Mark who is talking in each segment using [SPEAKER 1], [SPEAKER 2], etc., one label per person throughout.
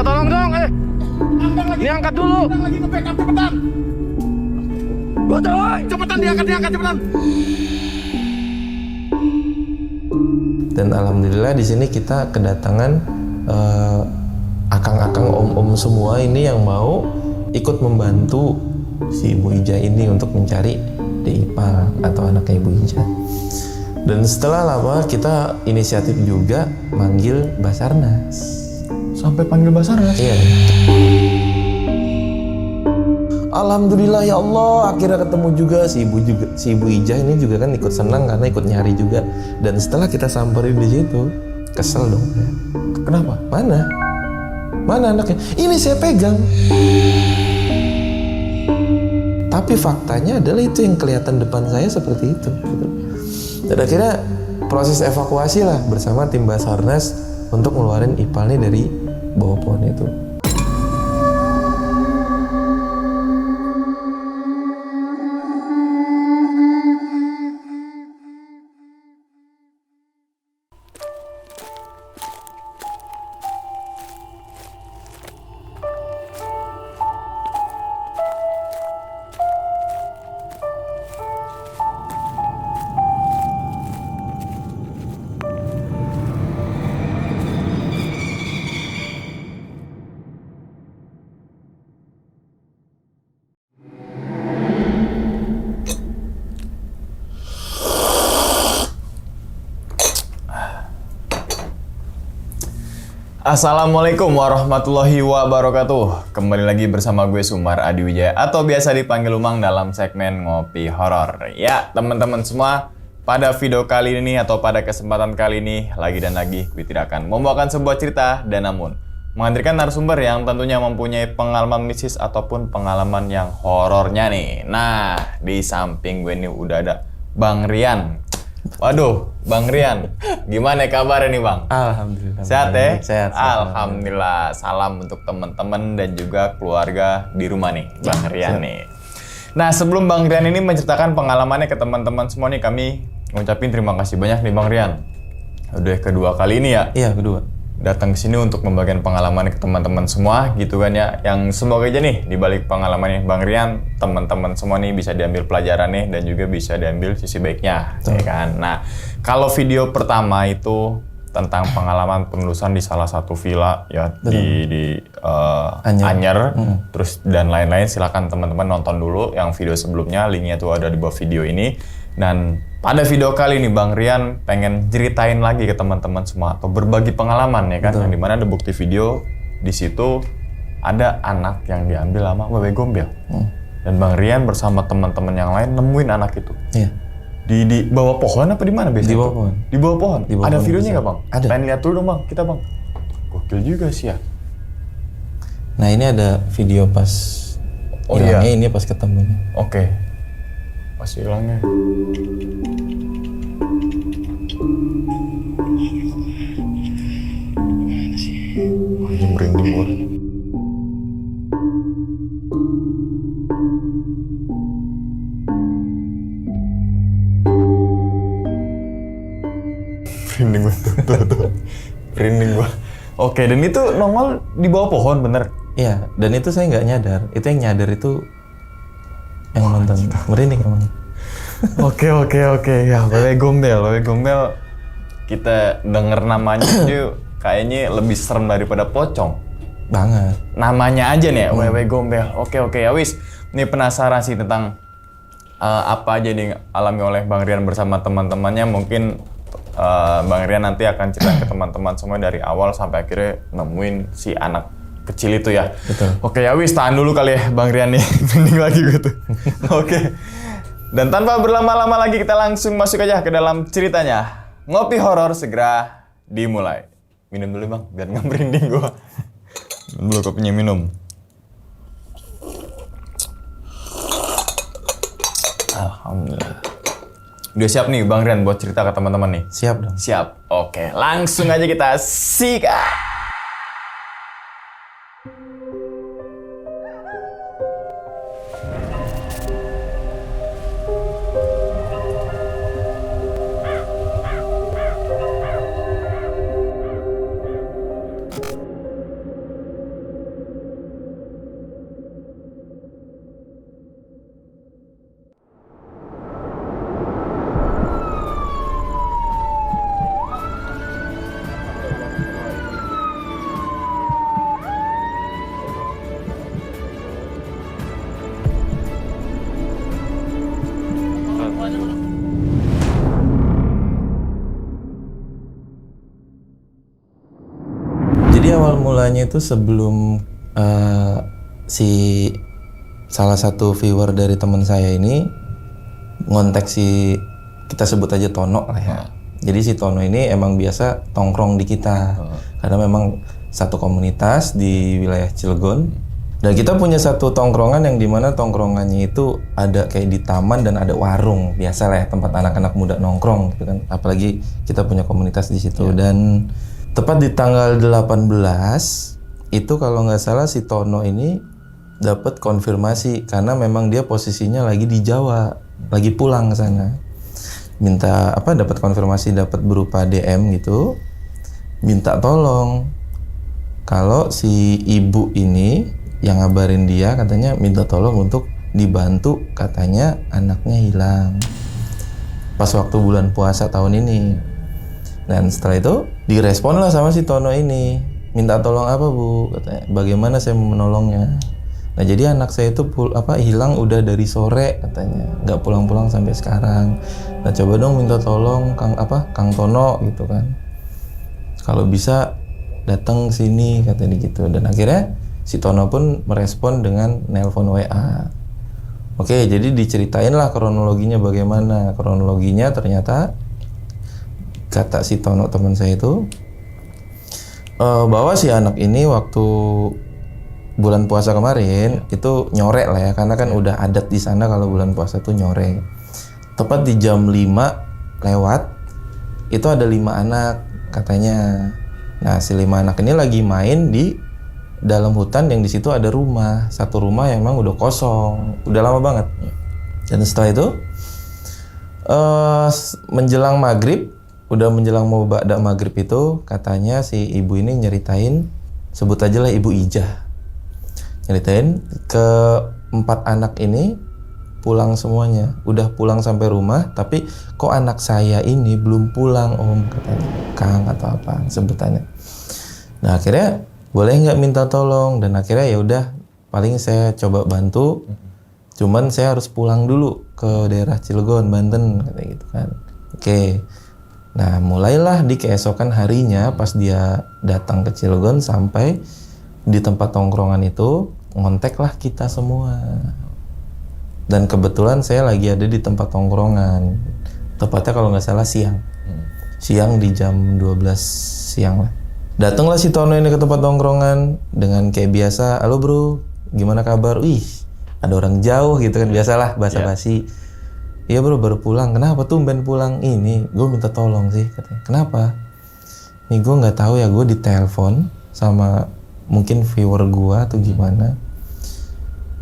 [SPEAKER 1] Minta tolong dong, ini angkat dulu.
[SPEAKER 2] Lagi nge-backup, cepetan. Cepetan diangkat, cepetan.
[SPEAKER 3] Dan alhamdulillah di sini kita kedatangan akang-akang, om-om semua ini yang mau ikut membantu si Ibu Ija ini untuk mencari Ipal atau anaknya Ibu Ija. Dan setelah lama kita inisiatif juga manggil Basarnas.
[SPEAKER 2] Sampai panggil Basarnas?
[SPEAKER 3] Iya. Alhamdulillah ya Allah, akhirnya ketemu juga si Ibu Ija ini juga kan ikut senang karena ikut nyari juga. Dan setelah kita samperin di situ, kesel dong.
[SPEAKER 2] Kenapa?
[SPEAKER 3] Mana anaknya? Ini saya pegang. Tapi faktanya adalah itu yang kelihatan depan saya seperti itu. Gitu. Dan akhirnya proses evakuasi lah bersama tim Basarnas untuk ngeluarin Ipalnya dari bawah pohon itu.
[SPEAKER 2] Assalamualaikum warahmatullahi wabarakatuh. Kembali lagi bersama gue Sumar Adiwijaya atau biasa dipanggil Umang dalam segmen Ngopi Horor. Ya, teman-teman semua, pada video kali ini atau pada kesempatan kali ini lagi gue tidak akan membawakan sebuah cerita dan namun menghadirkan narasumber yang tentunya mempunyai pengalaman mistis ataupun pengalaman yang horornya nih. Nah, di samping gue ini udah ada Bang Rian. Waduh, Bang Rian, gimana kabarnya nih Bang?
[SPEAKER 3] Alhamdulillah.
[SPEAKER 2] Sehat ya?
[SPEAKER 3] Sehat.
[SPEAKER 2] Alhamdulillah. Salam untuk teman-teman dan juga keluarga di rumah nih, Bang Rian nih. Nah, sebelum Bang Rian ini menceritakan pengalamannya ke teman-teman semua nih, kami ngucapin terima kasih banyak nih Bang Rian. Udah kedua kali ini ya?
[SPEAKER 3] Iya, kedua.
[SPEAKER 2] Datang ke sini untuk membagikan pengalaman ke teman-teman semua gitu kan ya. Yang semoga aja nih di balik pengalamannya Bang Rian, teman-teman semua nih bisa diambil pelajaran nih dan juga bisa diambil sisi baiknya, ya kan. Nah, kalau video pertama itu tentang pengalaman penelusuran di salah satu villa ya di Anyer, terus dan lain-lain, silakan teman-teman nonton dulu yang video sebelumnya, linknya tuh ada di bawah video ini. Dan pada video kali ini Bang Rian pengen ceritain lagi ke teman-teman semua atau berbagi pengalaman ya kan. Yang dimana ada bukti video di situ ada anak yang diambil sama wewe gombel. Dan Bang Rian bersama teman-teman yang lain nemuin anak itu.
[SPEAKER 3] Iya.
[SPEAKER 2] Di bawah pohon apa di mana biasanya?
[SPEAKER 3] Di bawah pohon.
[SPEAKER 2] Di bawah pohon.
[SPEAKER 3] Di bawah
[SPEAKER 2] Ada
[SPEAKER 3] pohon
[SPEAKER 2] videonya
[SPEAKER 3] bisa.
[SPEAKER 2] nggak Bang?
[SPEAKER 3] Ada.
[SPEAKER 2] Pengen lihat dulu dong Bang, kita Bang. Gokil juga sih ya.
[SPEAKER 3] Nah, ini ada video pas hilangnya, ini pas ketemunya.
[SPEAKER 2] Oke. Pas hilangnya. Anjing merinding gua. Merinding gua tuh. Merinding gua. Oke, dan itu nongol di bawah pohon bener?
[SPEAKER 3] Iya, dan itu saya nggak nyadar. Itu yang nyadar itu yang nonton. Merinding emang.
[SPEAKER 2] Oke. Ya, wewe gombel. Kita denger namanya itu kayaknya lebih serem daripada pocong.
[SPEAKER 3] Banget.
[SPEAKER 2] Namanya aja nih, wewe gombel. Oke, ya wis. Ini penasaran sih tentang apa aja yang alami oleh Bang Rian bersama teman-temannya. Mungkin Bang Rian nanti akan cerita ke teman-teman semua dari awal sampai akhirnya nemuin si anak kecil itu ya.
[SPEAKER 3] Betul.
[SPEAKER 2] Oke, ya wis, tahan dulu kali ya Bang Rian nih. Mending lagi gitu. Oke. Dan tanpa berlama-lama lagi kita langsung masuk aja ke dalam ceritanya. Ngopi horor segera dimulai. Minum dulu Bang, biar nggak merinding gua. Minum dulu kopinya, minum. Alhamdulillah. Udah siap nih Bang Rian buat cerita ke teman-teman nih?
[SPEAKER 3] Siap dong.
[SPEAKER 2] Siap. Oke, langsung aja kita sikat.
[SPEAKER 3] Jadi awal mulanya itu sebelum si salah satu viewer dari teman saya ini ngontek si, kita sebut aja Tono lah ya. Jadi si Tono ini emang biasa tongkrong di kita, karena memang satu komunitas di wilayah Cilegon. Dan kita punya satu tongkrongan yang dimana tongkrongannya itu ada kayak di taman dan ada warung, biasa lah ya, tempat anak-anak muda nongkrong gitu kan. Apalagi kita punya komunitas di situ. Dan tepat di tanggal 18 itu kalau nggak salah si Tono ini dapat konfirmasi karena memang dia posisinya lagi di Jawa, lagi pulang ke sana. Minta apa, dapat konfirmasi, dapat berupa DM gitu, minta tolong kalau si ibu ini yang ngabarin dia, katanya minta tolong untuk dibantu, katanya anaknya hilang pas waktu bulan puasa tahun ini. Dan setelah itu direspon lah sama si Tono ini, minta tolong apa Bu, katanya bagaimana saya mau menolongnya. Nah jadi anak saya itu hilang udah dari sore katanya, nggak pulang-pulang sampai sekarang. Nah coba dong minta tolong Kang Tono gitu kan, kalau bisa datang sini katanya gitu. Dan akhirnya si Tono pun merespon dengan nelpon WA. Oke, jadi diceritain lah kronologinya bagaimana. Kronologinya ternyata kata si Tono teman saya itu bahwa si anak ini waktu bulan puasa kemarin itu nyore lah ya, karena kan udah adat di sana kalau bulan puasa tuh nyore. Tepat di jam 5 lewat itu ada 5 anak katanya. Nah si 5 anak ini lagi main di dalam hutan yang di situ ada rumah, satu rumah yang emang udah kosong, udah lama banget. Dan setelah itu menjelang maghrib, udah menjelang mau ba'da maghrib itu katanya si ibu ini nyeritain, sebut aja lah Ibu Ijah, nyeritain ke 4 anak ini pulang semuanya, udah pulang sampai rumah, tapi kok anak saya ini belum pulang Om, katanya, Kang atau apa sebutannya. Nah akhirnya boleh nggak minta tolong, dan akhirnya ya udah paling saya coba bantu, cuman saya harus pulang dulu ke daerah Cilegon, Banten, katanya gitu kan. Oke. Nah mulailah di keesokan harinya pas dia datang ke Cilegon, sampai di tempat tongkrongan itu ngontek lah kita semua. Dan kebetulan saya lagi ada di tempat tongkrongan, tepatnya kalau nggak salah siang di jam 12 siang lah. Datanglah si Tono ini ke tempat tongkrongan dengan kayak biasa, halo bro, gimana kabar? Wih, ada orang jauh gitu kan, biasalah basa-basi. Iya bro, baru pulang. Kenapa tumben pulang? Ini gue minta tolong sih, katanya. Kenapa? Nih gue nggak tahu ya, gue ditelepon sama mungkin viewer gue atau gimana.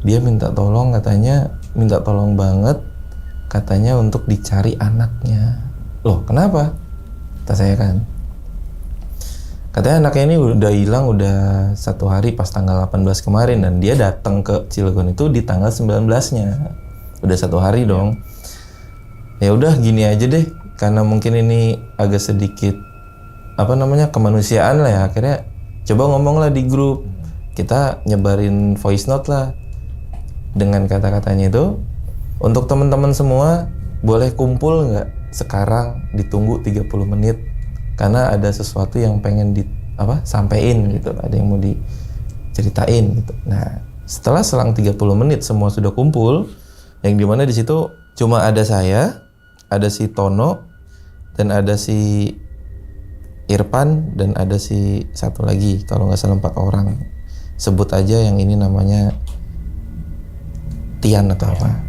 [SPEAKER 3] Dia minta tolong, katanya minta tolong banget, katanya untuk dicari anaknya. Loh kenapa? Kata saya kan, katanya anaknya ini udah hilang udah 1 hari pas tanggal 18 kemarin, dan dia datang ke Cilegon itu di tanggal 19-nya. Udah 1 hari dong. Ya udah gini aja deh, karena mungkin ini agak sedikit kemanusiaan lah ya, akhirnya coba ngomong lah di grup, kita nyebarin voice note lah dengan kata-katanya itu, untuk teman-teman semua boleh kumpul nggak sekarang, ditunggu 30 menit karena ada sesuatu yang pengen sampein gitu, ada yang mau diceritain gitu. Nah setelah selang 30 menit semua sudah kumpul, yang dimana di situ cuma ada saya, ada si Tono, dan ada si Irfan, dan ada si satu lagi, kalau nggak salah 4 orang. Sebut aja yang ini namanya Tian atau apa.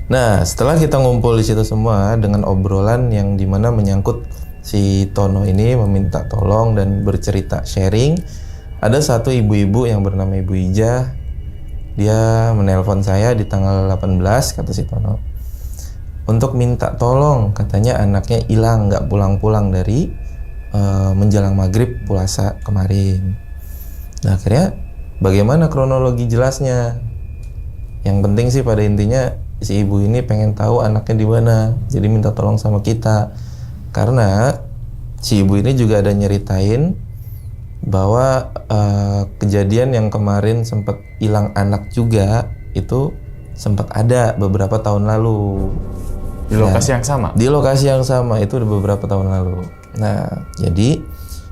[SPEAKER 3] Nah setelah kita ngumpul di situ semua dengan obrolan yang dimana menyangkut si Tono ini meminta tolong dan bercerita sharing, ada satu ibu-ibu yang bernama Ibu Ijah. Dia menelpon saya di tanggal 18, kata si Tono, untuk minta tolong, katanya anaknya hilang, nggak pulang-pulang dari menjelang maghrib puasa kemarin. Nah akhirnya bagaimana kronologi jelasnya? Yang penting sih pada intinya si ibu ini pengen tahu anaknya di mana, jadi minta tolong sama kita. Karena si ibu ini juga ada nyeritain bahwa kejadian yang kemarin sempat hilang anak juga itu sempat ada beberapa tahun lalu.
[SPEAKER 2] Di lokasi yang sama?
[SPEAKER 3] Di lokasi yang sama, itu udah beberapa tahun lalu. Nah, jadi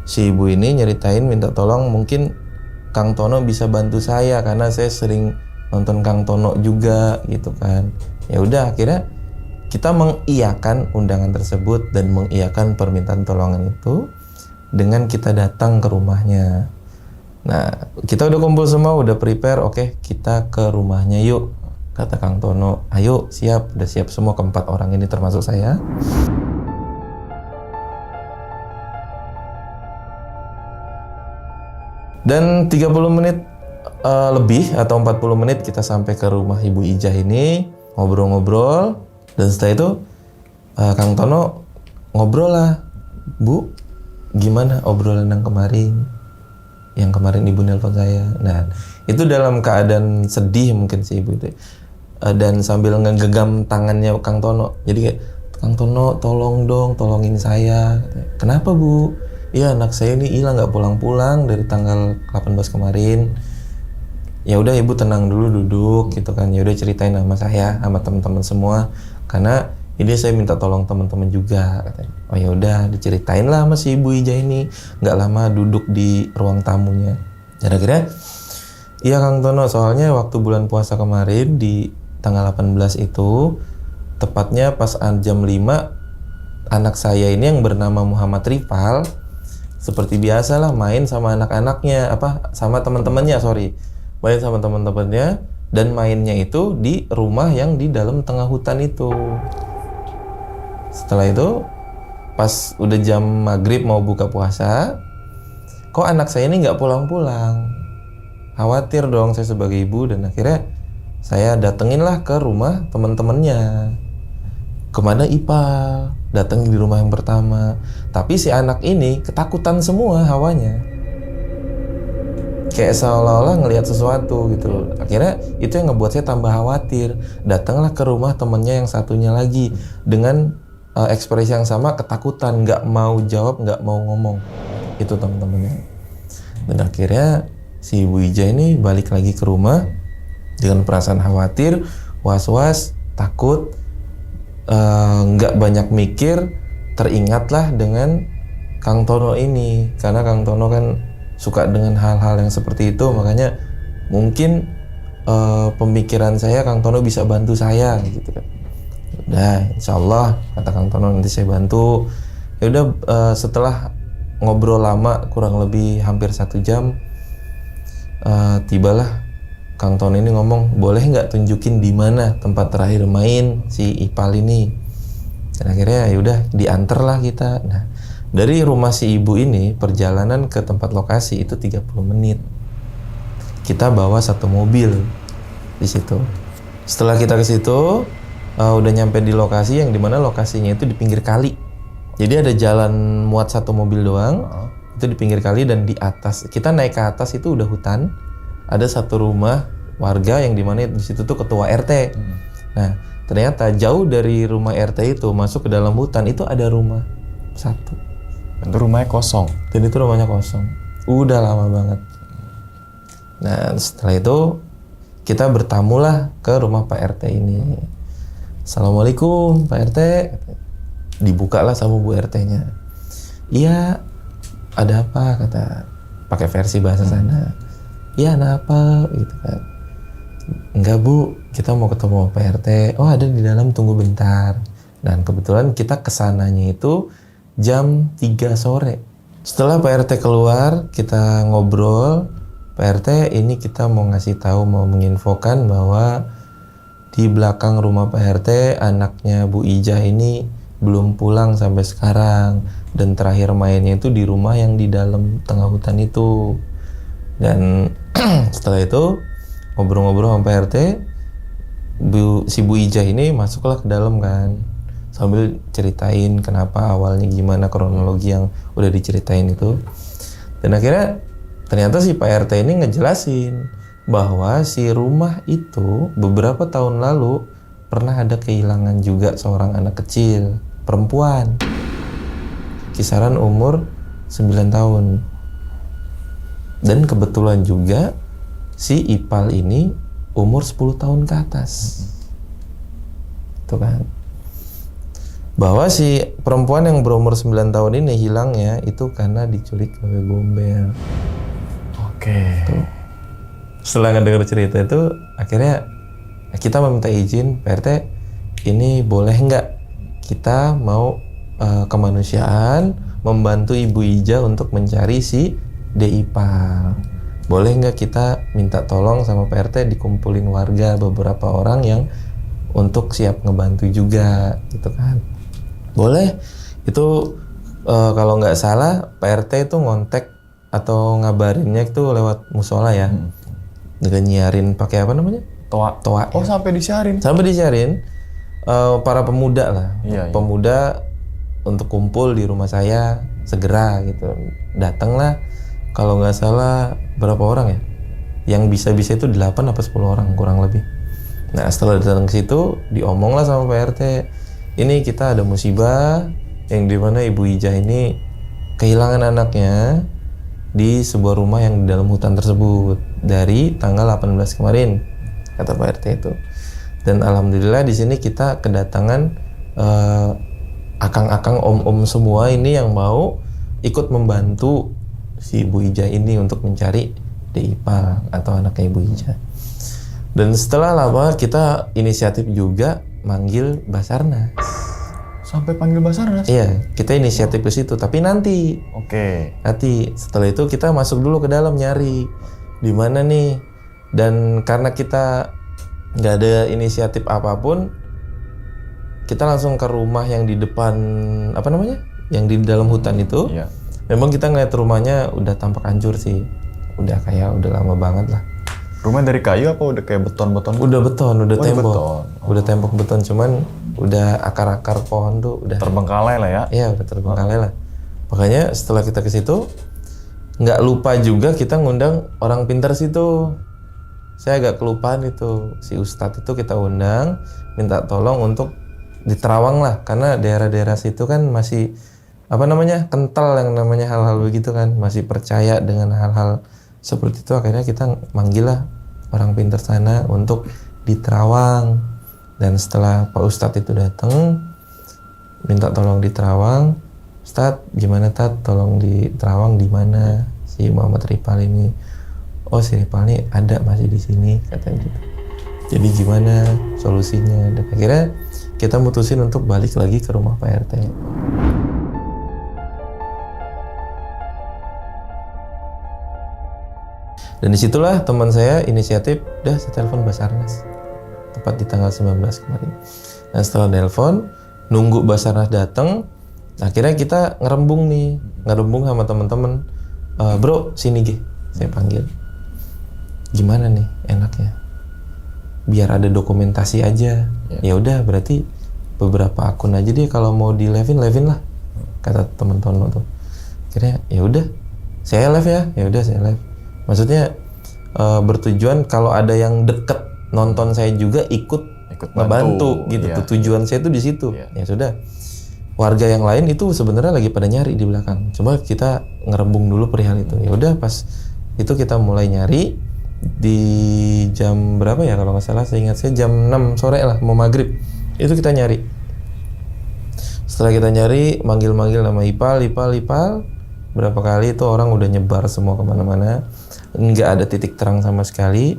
[SPEAKER 3] si ibu ini nyeritain minta tolong mungkin Kang Tono bisa bantu saya karena saya sering nonton Kang Tono juga gitu kan. Ya udah akhirnya kita mengiyakan undangan tersebut dan mengiyakan permintaan tolongan itu dengan kita datang ke rumahnya. Nah, kita udah kumpul semua, udah prepare, oke, kita ke rumahnya yuk. Kata Kang Tono, ayo siap, udah siap semua keempat orang ini termasuk saya. Dan 30 menit lebih atau 40 menit kita sampai ke rumah Ibu Ijah ini, ngobrol-ngobrol. Dan setelah itu Kang Tono ngobrol lah, Bu, gimana obrolan yang kemarin? Yang kemarin Ibu nelpon saya. Nah, itu dalam keadaan sedih mungkin si Ibu itu. Dan sambil ngegenggam tangannya Kang Tono. Jadi kayak, Kang Tono tolong dong, tolongin saya. Kenapa Bu? Iya, anak saya ini hilang nggak pulang-pulang dari tanggal 18 kemarin. Ya udah Ibu tenang dulu, duduk gitu kan. Ya udah ceritain sama saya, sama teman-teman semua. Karena ini saya minta tolong teman-teman juga katanya. Oh ya udah diceritain lah sama si Ibu Ijah ini. Nggak lama duduk di ruang tamunya. Dan akhirnya, iya Kang Tono, soalnya waktu bulan puasa kemarin di tanggal 18 itu, tepatnya pas jam 5, anak saya ini yang bernama Muhammad Rifal seperti biasa lah main sama anak-anaknya, sama teman-temannya, main sama teman-temannya, dan mainnya itu di rumah yang di dalam tengah hutan itu. Setelah itu pas udah jam maghrib mau buka puasa, kok anak saya ini nggak pulang-pulang. Khawatir dong saya sebagai ibu, dan akhirnya saya datengin lah ke rumah teman-temannya. Kemana Ipal? Datang di rumah yang pertama. Tapi si anak ini ketakutan semua hawanya. Kayak seolah-olah ngelihat sesuatu gitu. Akhirnya itu yang ngebuat saya tambah khawatir. Datanglah ke rumah temennya yang satunya lagi dengan ekspresi yang sama, ketakutan, nggak mau jawab, nggak mau ngomong. Itu teman-temannya. Dan akhirnya si Ibu Ijah ini balik lagi ke rumah dengan perasaan khawatir, was-was, takut, nggak banyak mikir, teringatlah dengan Kang Tono ini. Karena Kang Tono kan suka dengan hal-hal yang seperti itu, makanya mungkin pemikiran saya Kang Tono bisa bantu saya gitu kan. Udah, insyaallah kata Kang Tono nanti saya bantu. Ya udah, setelah ngobrol lama kurang lebih hampir 1 jam, tibalah Kang Tono ini ngomong, boleh nggak tunjukin di mana tempat terakhir main si Ipal ini. Dan akhirnya ya udah diantar lah kita. Nah, dari rumah si ibu ini perjalanan ke tempat lokasi itu 30 menit. Kita bawa 1 mobil di situ. Setelah kita ke situ, udah nyampe di lokasi yang dimana lokasinya itu di pinggir kali. Jadi ada jalan muat 1 mobil doang, itu di pinggir kali, dan di atas, kita naik ke atas itu udah hutan. Ada 1 rumah warga yang dimana di situ tuh ketua RT. Nah, ternyata jauh dari rumah RT itu masuk ke dalam hutan itu ada rumah 1.
[SPEAKER 2] Dan itu rumahnya kosong.
[SPEAKER 3] Dan itu rumahnya kosong. Udah lama banget. Nah, setelah itu kita bertamulah ke rumah Pak RT ini. Assalamualaikum Pak RT. Dibukalah sama Bu RT-nya. Iya, ada apa? Kata, pakai versi bahasa sana. Iya, ada apa? Gitu kan. Enggak Bu, kita mau ketemu Pak RT. Oh, ada di dalam, tunggu bentar. Dan kebetulan kita kesananya itu jam 3 sore. Setelah Pak RT keluar, kita ngobrol. Pak RT, ini kita mau ngasih tahu, mau menginfokan bahwa di belakang rumah Pak RT, anaknya Bu Ijah ini belum pulang sampai sekarang. Dan terakhir mainnya itu di rumah yang di dalam tengah hutan itu. Dan setelah itu ngobrol-ngobrol sama Pak RT, si Bu Ijah ini masuklah ke dalam kan, sambil ceritain kenapa awalnya, gimana kronologi yang udah diceritain itu. Dan akhirnya ternyata si Pak RT ini ngejelasin bahwa si rumah itu beberapa tahun lalu pernah ada kehilangan juga seorang anak kecil, perempuan, kisaran umur 9 tahun. Dan kebetulan juga si Ipal ini umur 10 tahun ke atas. Itu kan. bahwa si perempuan yang berumur 9 tahun ini hilangnya itu karena diculik oleh gombel.
[SPEAKER 2] Oke.
[SPEAKER 3] Setelah ngedenger cerita itu, akhirnya kita meminta izin, Pak RT, ini boleh nggak kita mau kemanusiaan membantu Ibu Ija untuk mencari si Deipal. Boleh nggak kita minta tolong sama Pak RT dikumpulin warga beberapa orang yang untuk siap ngebantu juga, gitu kan? Boleh. Itu kalau nggak salah Pak RT itu ngontek atau ngabarinnya itu lewat musola ya. Dengan nyiarin pakai apa namanya? Toa.
[SPEAKER 2] Oh, sampai disiarin.
[SPEAKER 3] Sampai disiarin para pemuda lah.
[SPEAKER 2] Iya.
[SPEAKER 3] Pemuda untuk kumpul di rumah saya segera gitu. Datanglah kalau nggak salah berapa orang ya? Yang bisa-bisa itu 8 apa 10 orang kurang lebih. Nah, setelah datang ke situ diomonglah sama Pak RT, ini kita ada musibah yang dimana Ibu Ija ini kehilangan anaknya di sebuah rumah yang di dalam hutan tersebut dari tanggal 18 kemarin, kata Pak RT itu. Dan alhamdulillah di sini kita kedatangan akang-akang, om-om semua ini yang mau ikut membantu si Ibu Ija ini untuk mencari Deipal atau anaknya Ibu Ija. Dan setelah lama kita inisiatif juga manggil Basarnas.
[SPEAKER 2] Sampai panggil Basarnas?
[SPEAKER 3] Iya, kita inisiatif ke situ. Tapi nanti setelah itu kita masuk dulu ke dalam nyari di mana nih. Dan karena kita nggak ada inisiatif apapun, kita langsung ke rumah yang di depan apa namanya, yang di dalam hutan itu.
[SPEAKER 2] Iya.
[SPEAKER 3] Memang kita ngeliat rumahnya udah tampak hancur sih, udah lama banget lah.
[SPEAKER 2] Rumah dari kayu apa udah kayak beton-beton?
[SPEAKER 3] Udah beton, udah tembok.
[SPEAKER 2] Beton.
[SPEAKER 3] Udah tembok beton, cuman udah akar-akar pohon tuh udah
[SPEAKER 2] Terbengkalai lah ya.
[SPEAKER 3] Iya, udah terbengkalai lah. Makanya setelah kita ke situ, nggak lupa juga kita ngundang orang pintar situ. Saya agak kelupaan itu, si Ustadz itu kita undang, minta tolong untuk diterawang lah, karena daerah-daerah situ kan masih apa namanya, kental yang namanya hal-hal begitu kan, masih percaya dengan hal-hal seperti itu. Akhirnya kita manggil lah orang pintar sana untuk diterawang. Dan setelah Pak Ustadz itu datang minta tolong diterawang, Ustadz gimana Tat, tolong diterawang di mana si Muhammad Ripal ini? Oh, si Ripal ini ada masih di sini, katanya gitu. Jadi gimana solusinya? Dan akhirnya kita mutusin untuk balik lagi ke rumah Pak RT. Dan disitulah teman saya inisiatif, udah saya telepon Basarnas tepat di tanggal 19 kemarin. Nah, setelah telepon nunggu Basarnas datang, akhirnya kita ngerembung sama teman-teman. Bro, sini G, saya panggil. Gimana nih enaknya? Biar ada dokumentasi aja. Ya udah, berarti beberapa akun aja deh, kalau mau di live-in lah, kata teman Tono tuh. Akhirnya ya udah, saya live ya. Ya udah, saya live. Maksudnya bertujuan kalau ada yang deket nonton saya juga ikut ngebantu gitu.
[SPEAKER 2] Iya.
[SPEAKER 3] Tujuan saya tuh di situ.
[SPEAKER 2] Iya.
[SPEAKER 3] Ya sudah. Warga yang lain itu sebenarnya lagi pada nyari di belakang. Cuma kita ngerembung dulu perihal itu. Ya udah, pas itu kita mulai nyari di jam berapa ya kalau nggak salah, saya ingat saya jam 6 sore lah, mau maghrib. Itu kita nyari. Setelah kita nyari, manggil-manggil nama Ipal. Berapa kali itu orang udah nyebar semua kemana-mana. Nggak ada titik terang sama sekali.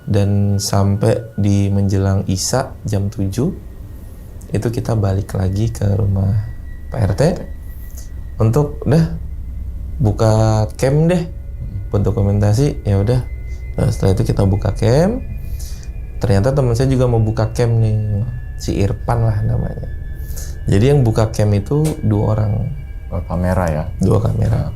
[SPEAKER 3] Dan sampai di menjelang Isya jam 7 itu kita balik lagi ke rumah Pak RT untuk udah buka cam deh buat dokumentasi. Ya udah, nah, setelah itu kita buka cam. Ternyata teman saya juga mau buka cam nih, si Irfan lah namanya. Jadi yang buka cam itu 2 orang.
[SPEAKER 2] Kamera ya?
[SPEAKER 3] 2 kamera.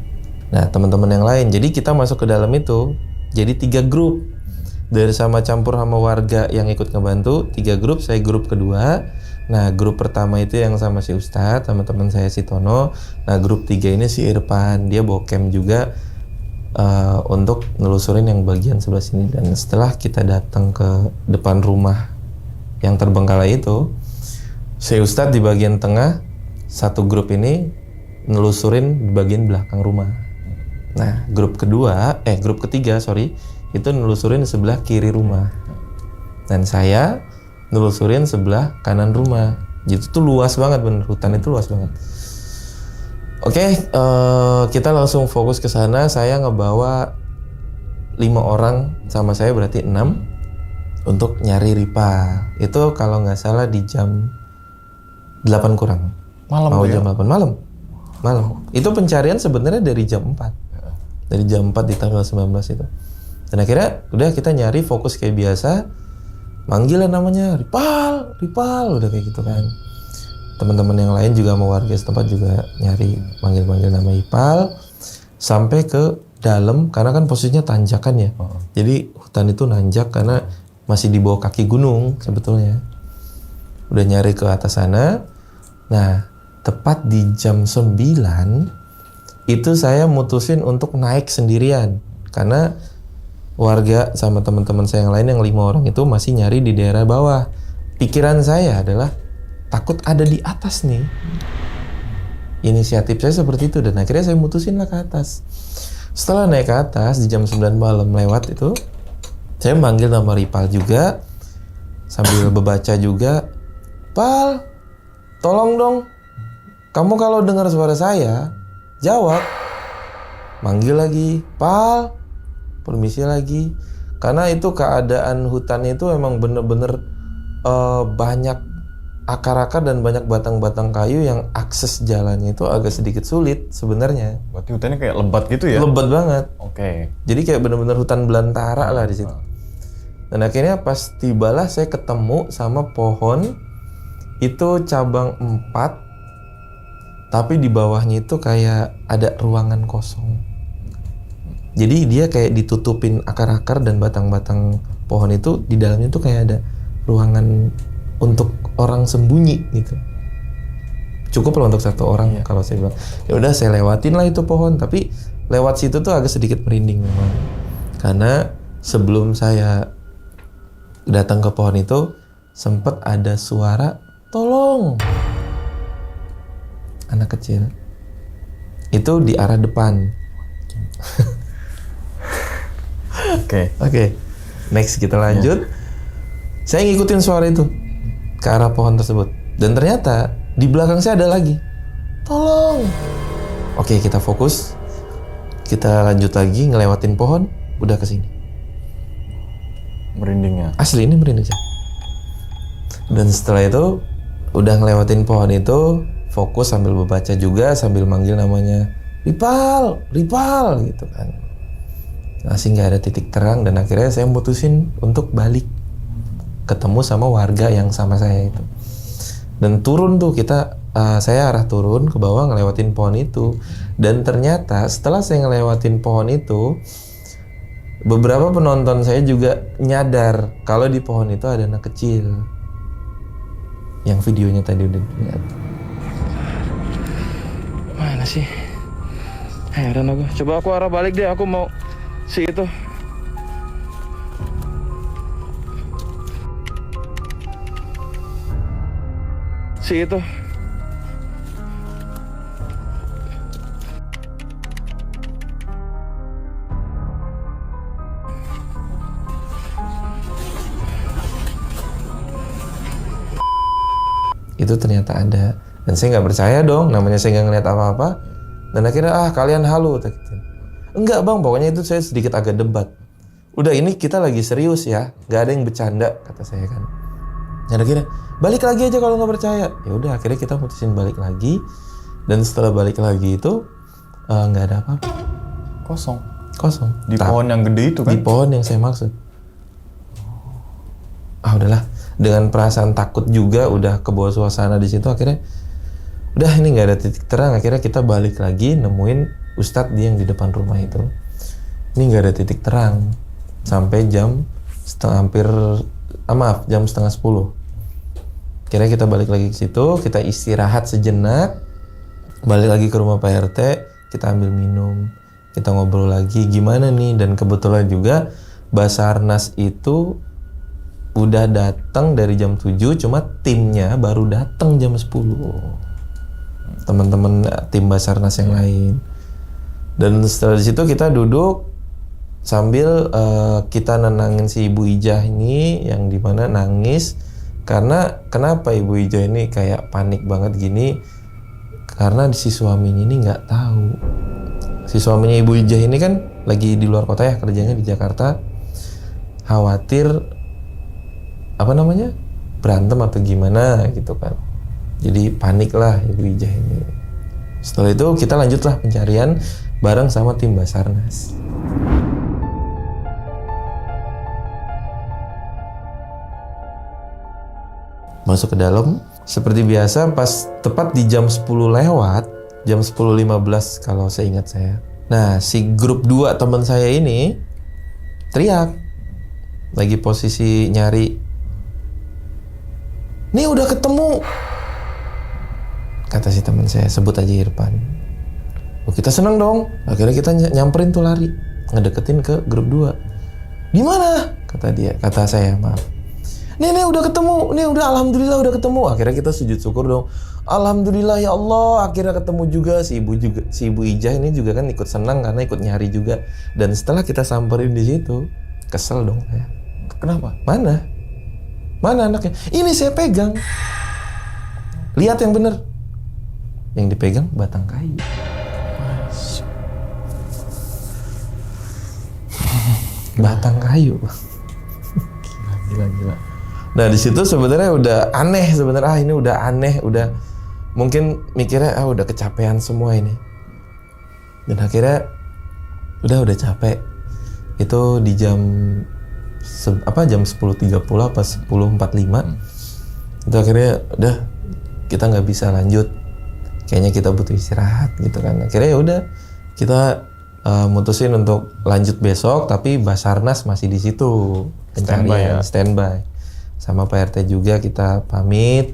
[SPEAKER 3] Nah, teman-teman yang lain. Jadi kita masuk ke dalam itu jadi 3 grup. Dari sama campur sama warga yang ikut ngebantu, 3 grup, saya grup kedua. Nah, grup pertama itu yang sama si Ustadz, sama teman saya si Tono. Nah, grup 3 ini si Irfan, dia bawa cam juga untuk nelusurin yang bagian sebelah sini. Dan setelah kita datang ke depan rumah yang terbengkalai itu, si Ustadz di bagian tengah, satu grup ini nelusurin di bagian belakang rumah. Nah, grup ketiga itu nelusurin sebelah kiri rumah. Dan saya nelusurin sebelah kanan rumah. Itu tuh luas banget bener, hutan itu luas banget. Oke, kita langsung fokus ke sana. Saya ngebawa 5 orang sama saya berarti 6 untuk nyari Ripa. Itu kalau nggak salah di jam 8 kurang.
[SPEAKER 2] Malam
[SPEAKER 3] Mau
[SPEAKER 2] ya?
[SPEAKER 3] jam 8 malam. Itu pencarian sebenarnya dari jam 4. Dari jam 4 di tanggal 19 itu. Dan akhirnya udah kita nyari fokus kayak biasa. Manggil namanya Ripal, udah kayak gitu kan. Teman-teman yang lain juga mau warga setempat juga nyari manggil nama Ipal sampai ke dalam karena kan posisinya tanjakan ya. Jadi hutan itu nanjak karena masih di bawah kaki gunung sebetulnya. Udah nyari ke atas sana. Nah, tepat di jam 9 itu saya mutusin untuk naik sendirian karena warga sama teman-teman saya yang lain yang 5 orang itu masih nyari di daerah bawah. Pikiran saya adalah takut ada di atas nih. Inisiatif saya seperti itu dan akhirnya saya mutusin lah ke atas. Setelah naik ke atas di jam 9 malam lewat itu, saya manggil nama Ripal juga sambil bebaca juga. Pal, tolong dong. Kamu kalau dengar suara saya, jawab. Manggil lagi, Pal, permisi lagi. Karena itu keadaan hutan itu emang bener-bener banyak akar-akar dan banyak batang-batang kayu yang akses jalannya itu agak sedikit sulit sebenarnya.
[SPEAKER 2] Berarti hutannya kayak lebat gitu ya?
[SPEAKER 3] Lebat banget.
[SPEAKER 2] Oke.
[SPEAKER 3] Jadi kayak bener-bener hutan belantara lah di situ. Dan akhirnya pas tibalah saya ketemu sama pohon itu cabang 4, tapi di bawahnya itu kayak ada ruangan kosong. Jadi dia kayak ditutupin akar-akar dan batang-batang pohon itu, di dalamnya tuh kayak ada ruangan untuk orang sembunyi gitu. Cukup lah untuk 1 orang ya kalau saya bilang. Ya udah saya lewatin lah itu pohon, tapi lewat situ tuh agak sedikit merinding memang. Karena sebelum saya datang ke pohon itu sempat ada suara tolong. Anak kecil. Itu di arah depan. Oke. Next kita lanjut. Saya ngikutin suara itu ke arah pohon tersebut. Dan ternyata di belakang saya ada lagi. Tolong. Oke, kita fokus. Kita lanjut lagi ngelewatin pohon. Udah ke sini.
[SPEAKER 2] Merindingnya.
[SPEAKER 3] Asli ini merinding sih. Dan setelah itu udah ngelewatin pohon itu, fokus sambil membaca juga, sambil manggil namanya Ripal gitu kan. Masih nggak ada titik terang dan akhirnya saya mutusin untuk balik ketemu sama warga yang sama saya itu. Dan turun tuh saya arah turun ke bawah ngelewatin pohon itu. Dan ternyata setelah saya ngelewatin pohon itu, beberapa penonton saya juga nyadar kalau di pohon itu ada anak kecil. Yang videonya tadi udah dilihat.
[SPEAKER 1] Mana sih? Heran aku. Coba aku arah balik deh, aku mau si itu. Si itu.
[SPEAKER 3] Itu ternyata ada. Dan saya nggak percaya dong, namanya saya nggak ngeliat apa-apa. Dan akhirnya kalian halu. Enggak bang, pokoknya itu saya sedikit agak debat. Udah ini kita lagi serius ya, nggak ada yang bercanda kata saya kan. Dan akhirnya balik lagi aja kalau nggak percaya. Ya udah akhirnya kita mutusin balik lagi. Dan setelah balik lagi itu nggak ada apa-apa.
[SPEAKER 2] Kosong. Di pohon yang gede itu kan?
[SPEAKER 3] Di pohon yang saya maksud. Udahlah. Dengan perasaan takut juga udah kebawa suasana di situ, akhirnya udah ini nggak ada titik terang. Akhirnya kita balik lagi nemuin Ustadz yang di depan rumah itu. Ini nggak ada titik terang sampai jam jam setengah 10. Akhirnya kita balik lagi ke situ, kita istirahat sejenak, balik lagi ke rumah Pak RT, kita ambil minum, kita ngobrol lagi gimana nih. Dan kebetulan juga Basarnas itu udah datang dari jam 7, cuma timnya baru datang jam 10. Teman-teman tim Basarnas yang lain. Dan setelah di situ kita duduk sambil kita nenangin si Ibu Ijah ini yang dimana nangis Karena kenapa Ibu Ija ini kayak panik banget gini? Karena si suaminya ini nggak tahu. Si suaminya Ibu Ija ini kan lagi di luar kota ya, kerjanya di Jakarta. Khawatir berantem atau gimana gitu kan. Jadi panik lah Ibu Ija ini. Setelah itu kita lanjutlah pencarian bareng sama tim Basarnas. Masuk ke dalam, seperti biasa pas tepat di jam 10 lewat, jam 10.15 kalau seingat saya. Nah, si grup 2 teman saya ini teriak. Lagi posisi nyari. "Nih udah ketemu." Kata si teman saya, sebut aja Irfan. Oh, kita seneng dong. Akhirnya kita nyamperin tuh lari, ngedeketin ke grup 2. "Di mana?" Kata saya, maaf. Nih udah ketemu, alhamdulillah udah ketemu. Akhirnya kita sujud syukur dong. Alhamdulillah ya Allah, akhirnya ketemu juga. Si Ibu Ija ini juga kan ikut senang karena ikut nyari juga. Dan setelah kita samperin di situ, kesel dong saya.
[SPEAKER 2] Kenapa?
[SPEAKER 3] Mana anaknya? Ini saya pegang. Lihat yang bener. Yang dipegang batang kayu. Batang kayu.
[SPEAKER 2] Gila.
[SPEAKER 3] Nah di situ sebenarnya udah aneh sebenarnya. Ini udah aneh, udah mungkin mikirnya udah kecapean semua ini. Dan akhirnya udah capek. Itu di jam 10.30 apa 10.45. Itu akhirnya udah kita nggak bisa lanjut. Kayaknya kita butuh istirahat gitu kan. Akhirnya ya udah kita mutusin untuk lanjut besok, tapi Basarnas masih di situ pencarian, standby. Sama Pak RT juga kita pamit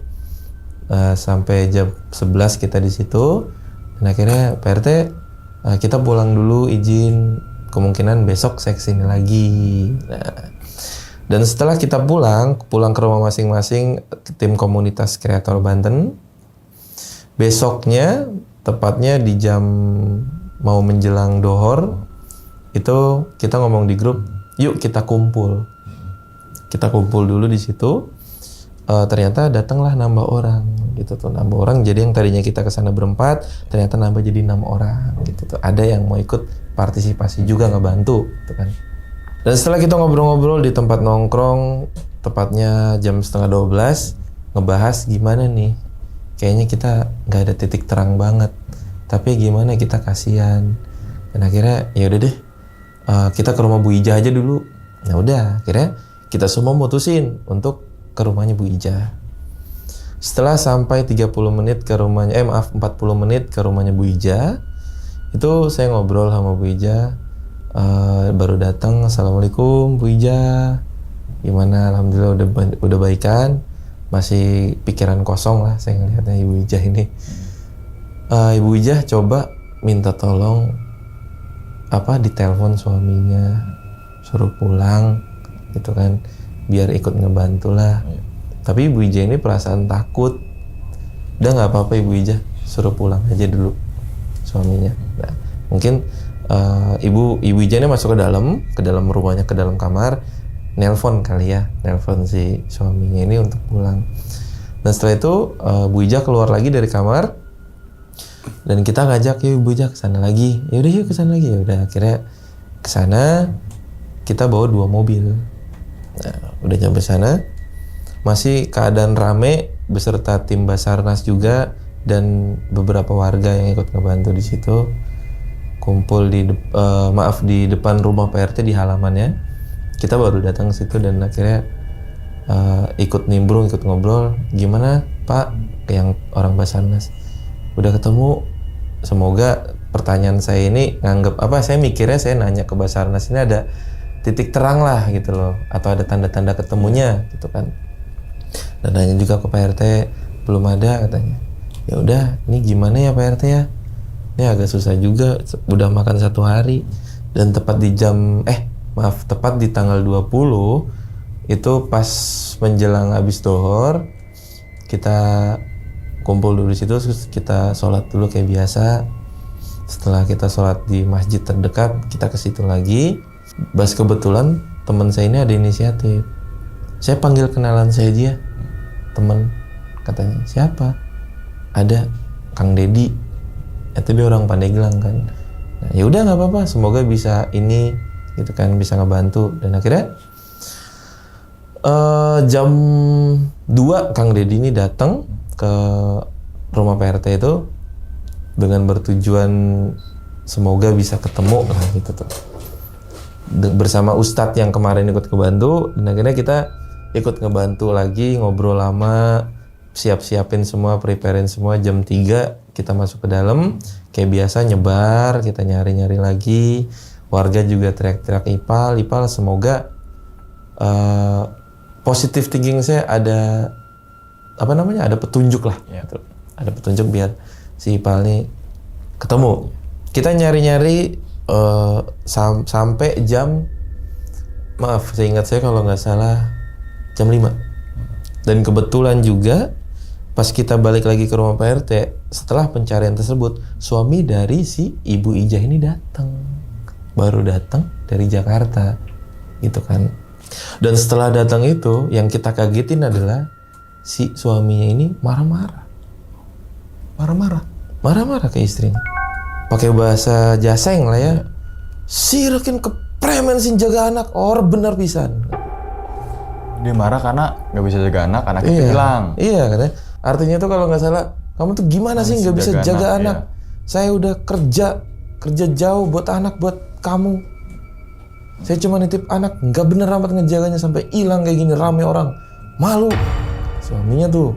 [SPEAKER 3] sampai jam 11 kita di situ. Dan akhirnya Pak RT kita pulang dulu, izin, kemungkinan besok saya kesini lagi. Nah, dan setelah kita pulang ke rumah masing-masing tim komunitas kreator Banten, besoknya tepatnya di jam mau menjelang dohor itu kita ngomong di grup, yuk kita kumpul. Kita kumpul dulu di situ. Ternyata datanglah nambah orang gitu tuh, nambah orang. Jadi yang tadinya kita kesana berempat, ternyata nambah jadi 6 orang gitu tuh. Ada yang mau ikut partisipasi juga ngebantu gitu kan. Dan setelah kita ngobrol-ngobrol di tempat nongkrong, tepatnya jam 11:30, ngebahas gimana nih. Kayaknya kita nggak ada titik terang banget. Tapi gimana, kita kasihan. Dan akhirnya ya udah deh, kita ke rumah Bu Ija aja dulu. Nah udah, akhirnya kita semua mutusin untuk ke rumahnya Bu Ija. Setelah sampai 40 menit ke rumahnya, 40 menit ke rumahnya Bu Ija, itu saya ngobrol sama Bu Ija, baru datang, Assalamualaikum Bu Ija, gimana? Alhamdulillah udah baikan, masih pikiran kosong lah saya ngelihatnya Ibu Ija ini. Ibu Ija coba minta tolong ditelepon suaminya, suruh pulang gitu kan, biar ikut ngebantu lah. Tapi Ibu Ija ini perasaan takut. Udah nggak apa-apa Ibu Ija, suruh pulang aja dulu suaminya. Nah, mungkin Ibu Ija ini masuk ke dalam rumahnya, ke dalam kamar, nelpon si suaminya ini untuk pulang. Dan setelah itu Bu Ija keluar lagi dari kamar dan kita ngajak, yuk Bu Ija kesana lagi. Yaudah yuk kesana lagi. Yaudah, akhirnya kesana kita bawa 2 mobil. Nah, udah nyampe sana, masih keadaan rame beserta tim Basarnas juga dan beberapa warga yang ikut ngebantu di situ. Kumpul di depan rumah Pak RT di halamannya. Kita baru datang ke situ dan akhirnya ikut nimbrung, ikut ngobrol. Gimana Pak, yang orang Basarnas? Udah ketemu? Semoga pertanyaan saya ini saya mikirnya saya nanya ke Basarnas ini ada titik terang lah gitu loh, atau ada tanda-tanda ketemunya gitu kan. Dan nanya juga ke Pak RT, belum ada katanya. Ya udah, ini gimana ya Pak RT ya? Ini agak susah juga, udah makan 1 hari. Dan tepat di tepat di tanggal 20 itu pas menjelang habis dohor, kita kumpul dulu di situ, terus kita sholat dulu kayak biasa. Setelah kita sholat di masjid terdekat, kita ke situ lagi. Kebetulan teman saya ini ada inisiatif. Saya panggil kenalan saya aja. temen, katanya siapa? Ada Kang Dedi, itu dia orang Pandeglang kan. Nah, ya udah nggak apa-apa, semoga bisa ini gitu kan, bisa ngebantu. Dan akhirnya jam 2 Kang Dedi ini datang ke rumah PRT itu dengan bertujuan semoga bisa ketemu lah gitu tuh. Bersama Ustadz yang kemarin ikut ngebantu, dan akhirnya kita ikut ngebantu lagi, ngobrol lama, siap-siapin semua, preparein semua. Jam 3 kita masuk ke dalam, kayak biasa nyebar, kita nyari-nyari lagi. Warga juga teriak-teriak Ipal, semoga positive thinking saya ada ada petunjuk lah. Gitu. Ada petunjuk biar si Ipal nih ketemu. Kita nyari-nyari sampai jam, maaf, seingat saya kalau nggak salah jam 5. Dan kebetulan juga pas kita balik lagi ke rumah PRT, setelah pencarian tersebut, suami dari si Ibu Ijah ini datang. Baru datang dari Jakarta, gitu kan. Dan setelah datang itu, yang kita kagetin adalah si suaminya ini marah-marah ke istrinya. Pakai bahasa Jaseng lah ya. Sirakin kepremen sin jaga anak, or bener pisan.
[SPEAKER 2] Dia marah karena nggak bisa jaga anak, anaknya hilang.
[SPEAKER 3] Iya katanya. Artinya tuh kalau nggak salah, kamu tuh gimana sih nggak bisa jaga anak? Iya. Saya udah kerja jauh buat anak, buat kamu. Saya cuma nitip anak, nggak bener amat ngejaganya sampai hilang kayak gini, rame orang, malu. Suaminya tuh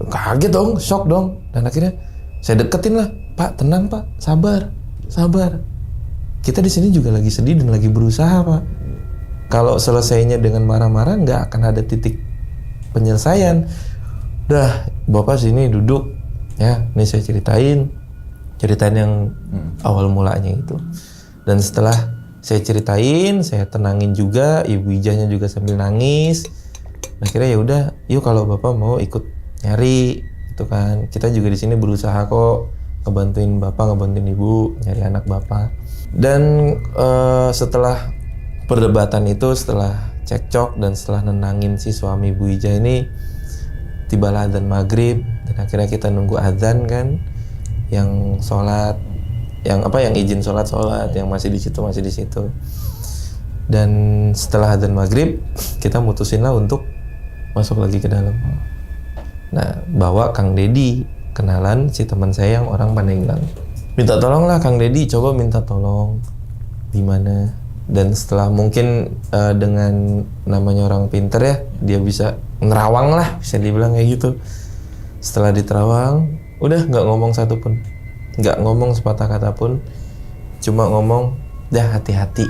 [SPEAKER 3] kaget dong, shock dong. Dan akhirnya saya deketin lah, Pak tenang Pak, sabar. Kita di sini juga lagi sedih dan lagi berusaha Pak. Kalau selesainya dengan marah-marah nggak akan ada titik penyelesaian. Dah, Bapak sini duduk ya, ini saya ceritain yang awal mulanya itu. Dan setelah saya ceritain, saya tenangin juga, Ibu Ijahnya juga sambil nangis. Akhirnya ya udah, yuk kalau Bapak mau ikut nyari, itu kan. Kita juga di sini berusaha kok ngebantuin Bapak, ngebantuin Ibu nyari anak Bapak. Dan setelah perdebatan itu, setelah cekcok dan setelah nenangin si suami Bu Ijah ini, tibalah adzan maghrib. Dan akhirnya kita nunggu adzan kan, yang sholat, yang izin sholat, yang masih di situ. Dan setelah adzan maghrib, kita mutusin lah untuk masuk lagi ke dalam. Nah, bawa Kang Dedi, kenalan si teman saya yang orang Pandeglang. Minta tolong lah Kang Dedi, coba minta tolong di mana. Dan setelah mungkin dengan namanya orang pinter ya, dia bisa nerawang lah, bisa dibilang kayak gitu. Setelah diterawang, udah nggak ngomong satupun, nggak ngomong sepatah kata pun, cuma ngomong, dah hati-hati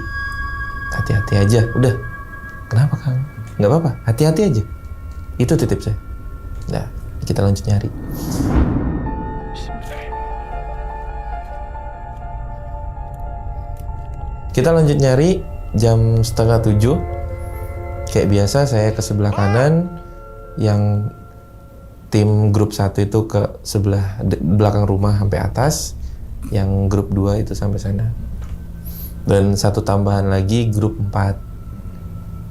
[SPEAKER 3] aja, udah. Kenapa Kang? Nggak apa-apa, hati-hati aja. Itu titip saya. Nah, kita lanjut nyari. Kita lanjut nyari jam 6:30. Kayak biasa saya ke sebelah kanan, yang tim grup 1 itu ke sebelah belakang rumah sampai atas, yang grup 2 itu sampai sana. Dan satu tambahan lagi grup 4.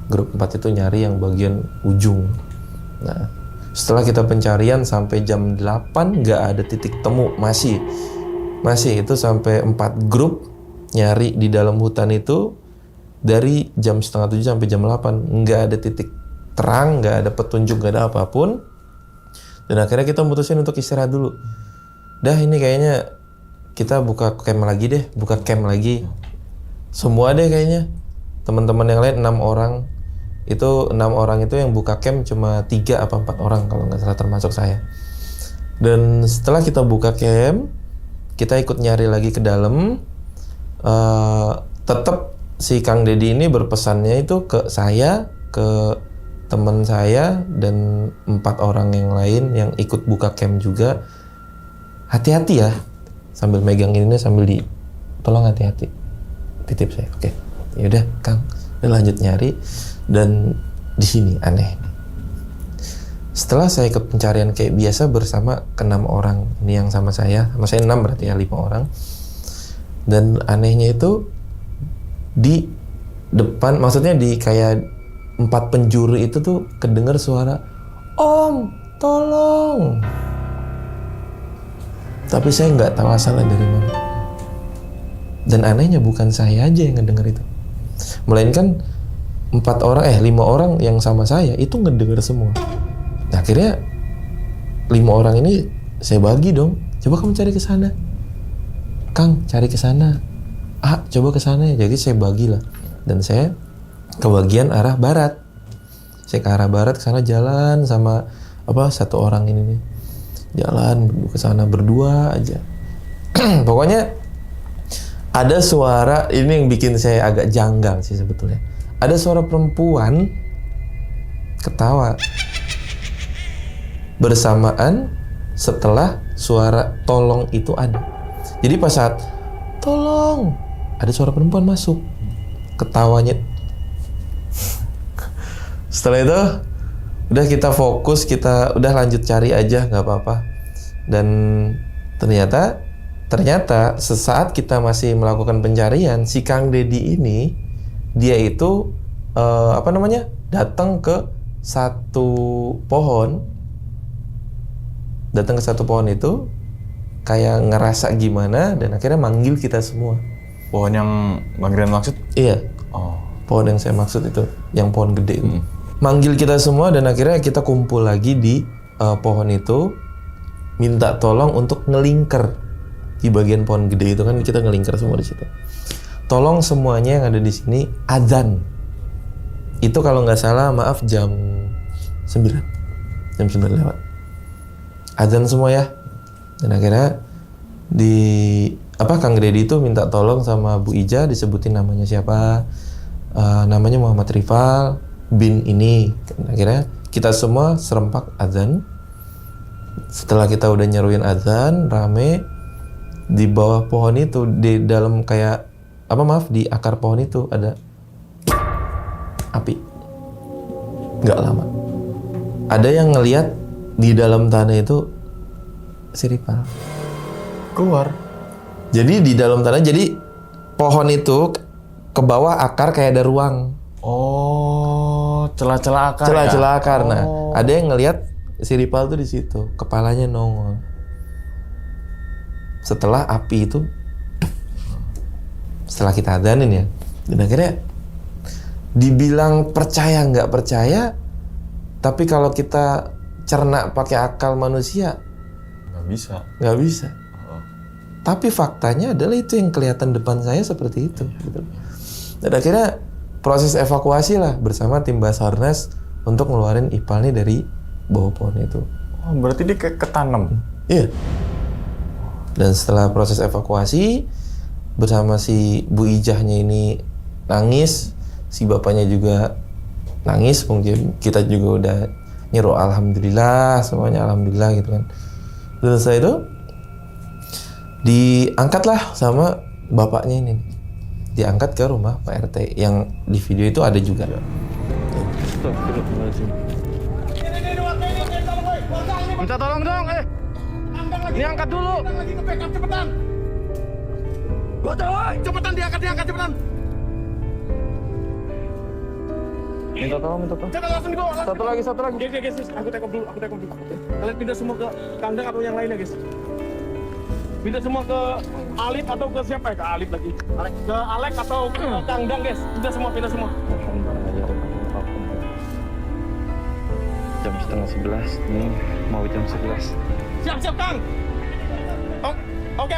[SPEAKER 3] Grup 4 itu nyari yang bagian ujung. Nah, setelah kita pencarian sampai jam 8 nggak ada titik temu, masih itu sampai 4 grup nyari di dalam hutan itu dari jam 6:30 sampai jam 8, nggak ada titik terang, nggak ada petunjuk, nggak ada apapun. Dan akhirnya kita mutusin untuk istirahat dulu. Dah, ini kayaknya kita buka camp lagi. Semua deh kayaknya. Teman-teman yang lain 6 orang. Itu 6 orang itu yang buka camp cuma 3 apa 4 orang kalau nggak salah, termasuk saya. Dan setelah kita buka camp, kita ikut nyari lagi ke dalam. Tetap si Kang Dedi ini berpesannya itu ke saya, ke teman saya, dan 4 orang yang lain yang ikut buka camp juga. Hati-hati ya, sambil megang ini sambil tolong hati-hati, titip saya. Oke, yaudah Kang, udah lanjut nyari. Dan di sini aneh. Setelah saya ikut pencarian kayak biasa bersama ke-6 orang ini yang sama saya 6 berarti ya, 5 orang. Dan anehnya itu di depan, maksudnya di kayak 4 penjuru itu tuh kedengar suara "Om, tolong." Tapi saya nggak tahu asalnya dari mana. Dan anehnya bukan saya aja yang ngedenger itu, melainkan 5 orang yang sama saya itu ngedenger semua. Nah, akhirnya 5 orang ini saya bagi dong. Coba kamu cari ke sana. Kang, cari ke sana. Coba ke sana ya. Jadi saya bagilah. Dan saya ke bagian arah barat. Saya ke arah barat, ke sana jalan sama satu orang ini nih. Jalan ke sana berdua aja. Pokoknya ada suara, ini yang bikin saya agak janggal sih sebetulnya. Ada suara perempuan ketawa bersamaan setelah suara tolong itu ada. Jadi pas saat tolong, ada suara perempuan masuk, ketawanya. Setelah itu udah kita fokus, kita udah lanjut cari aja, nggak apa-apa. Dan ternyata sesaat kita masih melakukan pencarian, si Kang Dedi ini dia itu datang ke satu pohon. Datang ke satu pohon itu kayak ngerasa gimana dan akhirnya manggil kita semua.
[SPEAKER 2] Pohon yang Bang Rian maksud?
[SPEAKER 3] Iya.
[SPEAKER 2] Oh.
[SPEAKER 3] Pohon yang saya maksud itu, yang pohon gede itu. Manggil kita semua dan akhirnya kita kumpul lagi di pohon itu, minta tolong untuk ngelingker di bagian pohon gede itu, kan kita ngelingker semua di situ. Tolong semuanya yang ada di sini adzan. Itu kalau nggak salah, maaf, jam 9 lewat. Adzan semua ya. Dan akhirnya Kang Dedi itu minta tolong sama Bu Ija, disebutin namanya siapa. Namanya Muhammad Rifal bin ini. Dan akhirnya kita semua serempak adzan. Setelah kita udah nyeruin adzan rame, di bawah pohon itu, di dalam di akar pohon itu ada api. Nggak lama ada yang ngelihat di dalam tanah itu si Ripal
[SPEAKER 2] Keluar.
[SPEAKER 3] Jadi di dalam tanah, jadi pohon itu ke bawah akar kayak ada ruang.
[SPEAKER 2] Oh, celah-celah akar.
[SPEAKER 3] Celah-celah akar. Nah, ada yang ngelihat si Ripal tuh di situ, kepalanya nongol. Setelah api itu, setelah kita adanin ya, dan akhirnya dibilang percaya nggak percaya, tapi kalau kita cerna pakai akal manusia nggak bisa. Tapi faktanya adalah itu yang kelihatan depan saya seperti itu. Gitu. Dan akhirnya proses evakuasi lah bersama tim Basarnas untuk ngeluarin Ipal nih dari bawah pohon itu.
[SPEAKER 2] Oh, berarti dia ketanam?
[SPEAKER 3] Iya. Dan setelah proses evakuasi bersama si Bu Ijahnya ini nangis, si bapaknya juga nangis, mungkin kita juga udah nyeru alhamdulillah, semuanya alhamdulillah gitu kan. Dan setelah itu diangkatlah sama bapaknya ini, diangkat ke rumah Pak RT yang di video itu ada juga.
[SPEAKER 1] Minta tolong dong, ini angkat dulu.
[SPEAKER 4] Cepetan. Cepetan diangkat cepetan.
[SPEAKER 1] Minta tolong.
[SPEAKER 4] Cepetan langsung dibawa.
[SPEAKER 1] Satu lagi.
[SPEAKER 4] Guys, aku tekop dulu. Kalian pindah semua ke kandang atau yang lainnya, guys. Pindah semua ke Alif atau ke siapa ya? Ke Alif lagi. Ke Alek atau ke kandang, guys. Pindah semua.
[SPEAKER 1] Jam 10:30 ini mau jam 11.
[SPEAKER 4] Siap, Kang. Oke,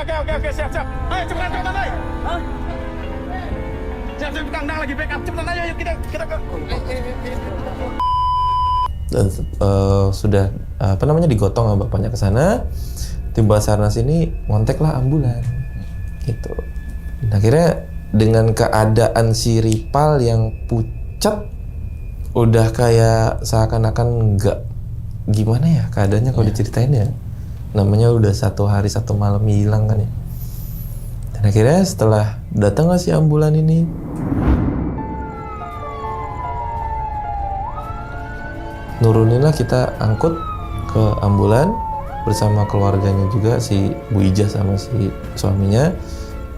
[SPEAKER 4] siap. Ayo cepetan, ayo. Hah? Siap, kandang lagi backup. Cepetan ayo kita ke.
[SPEAKER 3] Dan sudah digotong sama bapaknya ke sana. Tim Basarnas ini ngonteklah ambulan gitu. Dan akhirnya dengan keadaan si Ripal yang pucat, udah kayak seakan-akan nggak gimana ya keadaannya kalau diceritain ya. Namanya udah 1 hari 1 malam hilang kan ya. Dan akhirnya setelah datang si ambulan ini, nuruninlah kita angkut ke ambulan bersama keluarganya juga, si Bu Ijah sama si suaminya,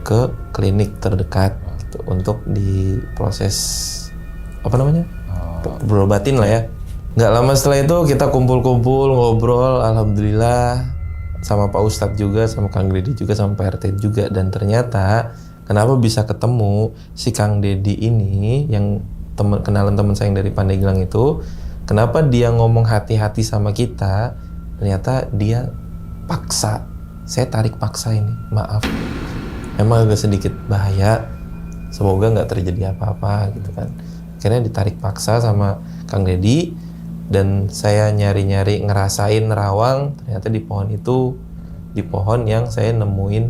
[SPEAKER 3] ke klinik terdekat gitu, untuk diproses berobatin lah ya. Nggak lama setelah itu kita kumpul-kumpul ngobrol, alhamdulillah sama Pak Ustadz juga, sama Kang Deddy juga, sama Pak RT juga. Dan ternyata kenapa bisa ketemu si Kang Deddy ini yang kenalan teman saya yang dari Pandeglang itu, kenapa dia ngomong hati-hati sama kita? Ternyata dia paksa. Saya tarik paksa ini, maaf. Emang agak sedikit bahaya. Semoga nggak terjadi apa-apa gitu kan. Akhirnya ditarik paksa sama Kang Deddy. Dan saya nyari-nyari ngerasain nerawang, ternyata di pohon itu, di pohon yang saya nemuin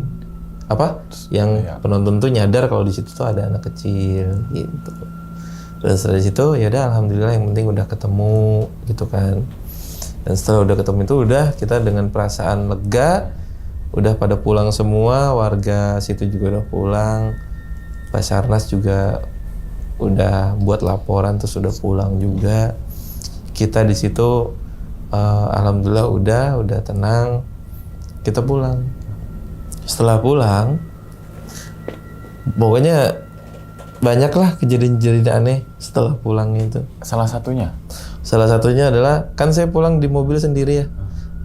[SPEAKER 3] apa? Yang penonton tuh nyadar kalau di situ tuh ada anak kecil gitu. Dan setelah situ ya udah alhamdulillah yang penting udah ketemu gitu kan. Dan setelah udah ketemu itu udah kita dengan perasaan lega, udah pada pulang semua, warga situ juga udah pulang. Basarnas juga udah buat laporan terus udah pulang juga. Kita di situ alhamdulillah udah tenang, kita pulang. Setelah pulang, pokoknya banyaklah kejadian-kejadian aneh setelah pulang itu.
[SPEAKER 2] Salah satunya
[SPEAKER 3] adalah kan saya pulang di mobil sendiri ya.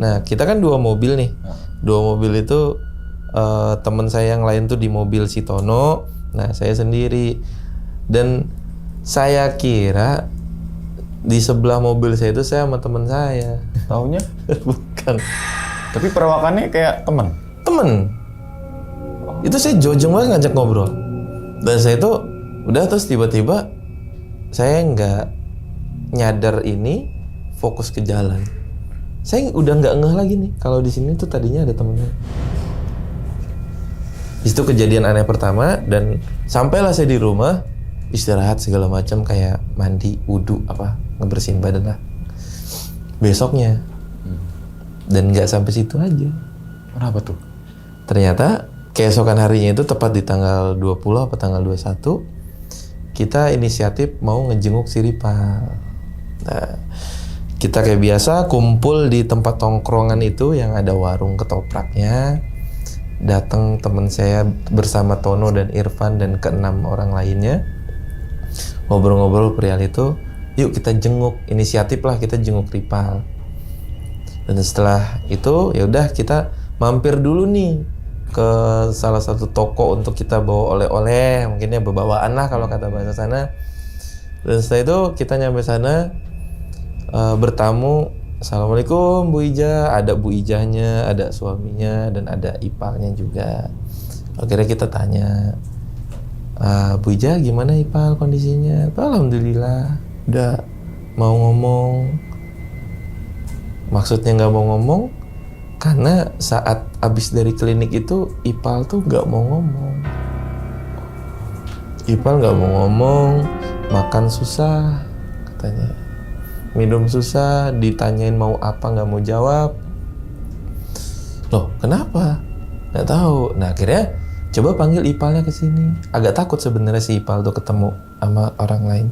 [SPEAKER 3] Nah kita kan 2 mobil nih, 2 mobil itu teman saya yang lain tuh di mobil si Tono, nah saya sendiri. Dan saya kira di sebelah mobil saya itu saya sama teman saya.
[SPEAKER 2] Taunya?
[SPEAKER 3] Bukan.
[SPEAKER 2] Tapi perawakannya kayak teman.
[SPEAKER 3] Itu saya jojeng banget ngajak ngobrol. Dan saya itu udah terus tiba-tiba saya nggak nyadar ini, fokus ke jalan. Saya udah nggak ngeh lagi nih kalau di sini tuh tadinya ada temennya. Itu kejadian aneh pertama. Dan sampailah saya di rumah, istirahat segala macam kayak mandi, wudu apa, ngebersihin badan lah. Besoknya dan nggak sampai situ aja.
[SPEAKER 2] Kenapa tuh?
[SPEAKER 3] Ternyata keesokan harinya itu tepat di tanggal 20 apa tanggal 21 kita inisiatif mau ngejenguk si Ripal. Nah, kita kayak biasa kumpul di tempat tongkrongan itu yang ada warung ketopraknya. Datang teman saya bersama Tono dan Irfan dan ke-6 orang lainnya. Ngobrol-ngobrol perihal itu, yuk kita jenguk, inisiatif lah kita jenguk Ripal. Dan setelah itu ya udah kita mampir dulu nih ke salah satu toko untuk kita bawa oleh-oleh, mungkin ya bawaan lah kalau kata bahasa sana. Dan setelah itu kita nyampe sana, bertamu, assalamualaikum Bu Ija, ada Bu Ijanya, ada suaminya, dan ada ipalnya juga. Akhirnya kita tanya, Bu Ija gimana Ipal kondisinya? Alhamdulillah udah mau ngomong. Maksudnya nggak mau ngomong karena saat abis dari klinik itu Ipal tuh nggak mau ngomong. Ipal nggak mau ngomong, makan susah katanya, minum susah, ditanyain mau apa nggak mau jawab. Loh kenapa? Nggak tahu. Nah akhirnya coba panggil Ipalnya ke sini. Agak takut sebenarnya si Ipal tuh ketemu sama orang lain.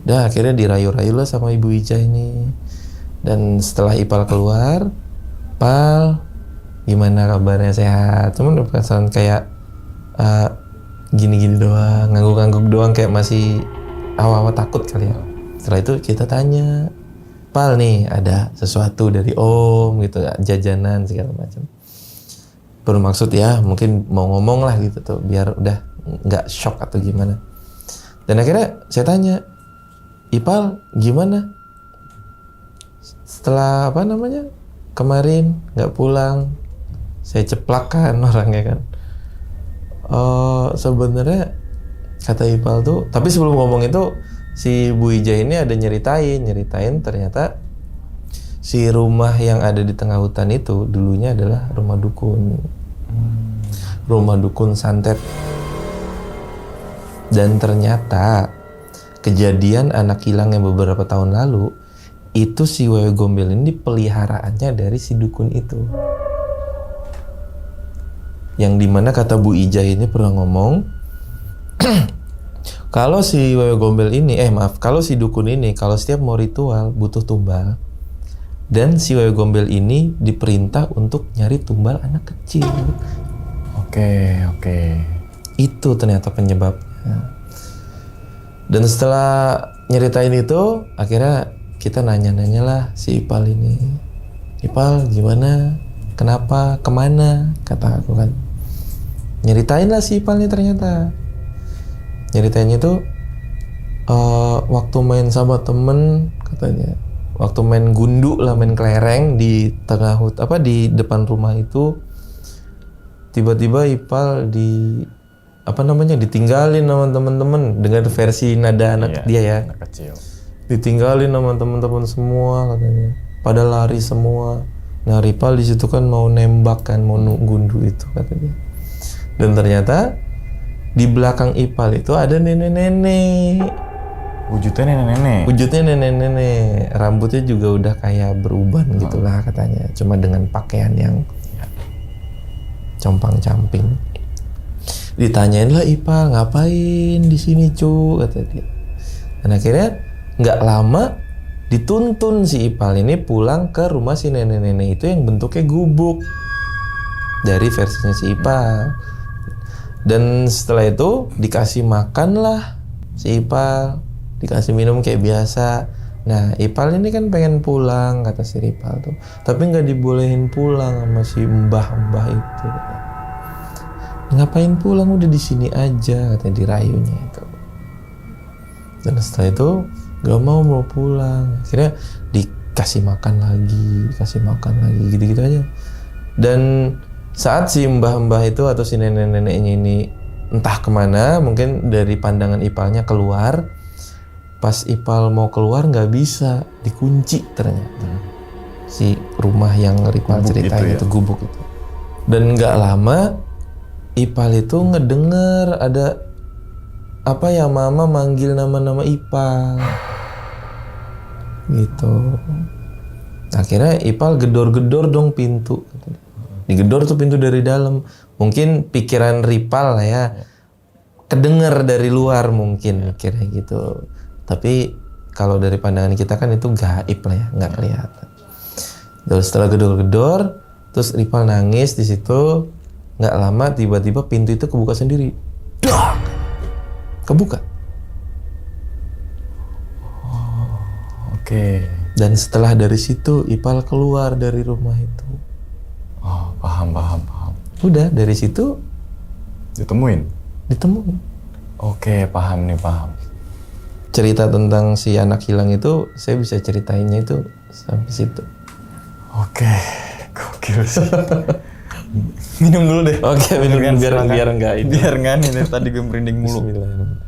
[SPEAKER 3] Udah akhirnya dirayu-rayu lah sama Ibu Ija ini. Dan setelah Ipal keluar, Pal, gimana kabarnya, sehat? Cuman perasaan kayak gini-gini doang, ngangguk-ngangguk doang, kayak masih awal-awal takut kali ya. Setelah itu kita tanya, Pal nih ada sesuatu dari Om gitu, jajanan segala macam. Bermaksud ya mungkin mau ngomong lah gitu tuh, biar udah nggak shock atau gimana. Dan akhirnya saya tanya, Ipal gimana? Setelah kemarin nggak pulang, saya ceplakan orangnya kan. Sebenarnya kata Ipal tuh, tapi sebelum ngomong itu si Bu Ija ini ada nyeritain ternyata si rumah yang ada di tengah hutan itu dulunya adalah rumah dukun santet. Dan ternyata kejadian anak hilang yang beberapa tahun lalu itu si Wewe Gombel ini peliharaannya dari si dukun itu. Yang dimana kata Bu Ija ini pernah ngomong kalau si Wewe Gombel ini, kalau si dukun ini kalau setiap mau ritual butuh tumbal, dan si Wewe Gombel ini diperintah untuk nyari tumbal anak kecil.
[SPEAKER 2] Oke.
[SPEAKER 3] Itu ternyata penyebabnya. Dan setelah nyeritain itu, akhirnya kita nanya-nanya lah si Ipal ini. Ipal gimana? Kenapa? Kemana? Kata aku kan. Nyeritain lah si Ipal nih ternyata. Nyeritainnya tuh waktu main sama temen katanya. Waktu main gundu lah, main kelereng di tengah di depan rumah itu, tiba-tiba Ipal ditinggalin sama teman-teman dengan versi nada anak dia ya.
[SPEAKER 2] Anak kecil.
[SPEAKER 3] Ditinggalin sama teman-teman semua katanya. Pada lari semua. Nah, Ipal di situ kan mau nembak kan, mau gundu itu katanya. Dan ternyata di belakang Ipal itu ada nenek-nenek.
[SPEAKER 2] Wujudnya nenek-nenek.
[SPEAKER 3] Wujudnya nenek-nenek. Rambutnya juga udah kayak beruban gitulah katanya. Cuma dengan pakaian yang compang-camping. Ditanyain lah Ipal, ngapain di sini cu, kata dia. Dan akhirnya nggak lama dituntun si Ipal ini pulang ke rumah si nenek-nenek itu yang bentuknya gubuk dari versinya si Ipal. Dan setelah itu dikasih makan lah si Ipal, dikasih minum kayak biasa. Nah, Ipal ini kan pengen pulang kata si Ipal tuh, tapi nggak dibolehin pulang sama si mbah-mbah itu. Ngapain pulang, udah di sini aja katanya, dirayunya itu. Dan setelah itu gak mau pulang. Akhirnya dikasih makan lagi gitu-gitu aja. Dan saat si mbah-mbah itu atau si nenek-neneknya ini entah kemana, mungkin dari pandangan Ipalnya keluar. Pas Ipal mau keluar nggak bisa, dikunci ternyata. Si rumah yang Ipal ceritain itu, gubuk itu. Dan nggak lama Ipal itu ngedenger ada mama manggil nama-nama Ipal gitu. Akhirnya Ipal gedor-gedor dong pintu. Digedor tuh pintu dari dalam. Mungkin pikiran Ipal lah ya, kedenger dari luar mungkin kira gitu. Tapi kalau dari pandangan kita kan itu gaib lah ya, nggak kelihatan. Terus setelah gedor-gedor, terus Ipal nangis di situ. Nggak lama tiba-tiba pintu itu kebuka sendiri. Dak! Kebuka.
[SPEAKER 2] Oke.
[SPEAKER 3] Dan setelah dari situ Ipal keluar dari rumah itu.
[SPEAKER 2] Oh, paham.
[SPEAKER 3] Udah dari situ
[SPEAKER 2] Ditemuin.
[SPEAKER 3] Oke,
[SPEAKER 2] paham.
[SPEAKER 3] Cerita tentang si anak hilang itu saya bisa ceritainnya itu sampai situ.
[SPEAKER 2] Oke, gokil sih. Minum dulu deh.
[SPEAKER 3] Oke, minum biar enggak itu.
[SPEAKER 2] Biar enggak nih, tadi gue merinding mulu.
[SPEAKER 3] Bismillahirrahmanirrahim.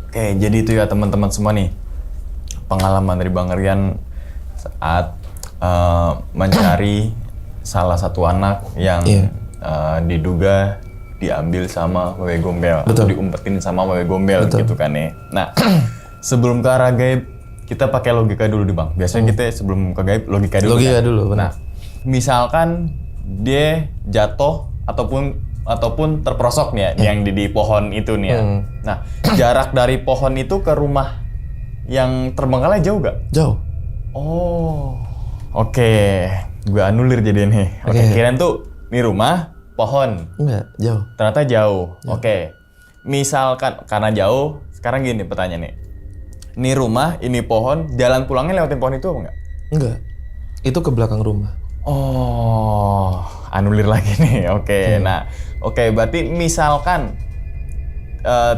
[SPEAKER 2] Oke, jadi itu ya teman-teman semua nih, pengalaman dari Bang Rian saat mencari salah satu anak yang diduga diambil sama Wewe Gombel.
[SPEAKER 3] Betul.
[SPEAKER 2] Atau diumpetin sama Wewe Gombel. Betul. Gitu kan ya. Nah, sebelum ke arah gaib, kita pakai logika dulu nih Bang. Biasanya kita sebelum ke gaib logika dulu.
[SPEAKER 3] Logika dulu, benar.
[SPEAKER 2] Nah, misalkan dia jatuh ataupun terperosok nih ya, yang di pohon itu nih ya. Nah, jarak dari pohon itu ke rumah yang terbengkalai jauh gak?
[SPEAKER 3] Jauh.
[SPEAKER 2] Oh, oke. Gue anulir jadi nih. Oke, kirain tuh ini rumah, pohon.
[SPEAKER 3] Enggak, jauh.
[SPEAKER 2] Ternyata jauh. Oke. Misalkan karena jauh, sekarang gini pertanyaannya. Ini rumah, ini pohon, jalan pulangnya lewatin pohon itu apa enggak?
[SPEAKER 3] Enggak. Itu ke belakang rumah.
[SPEAKER 2] Oh, anulir lagi nih. Oke. Nah, berarti misalkan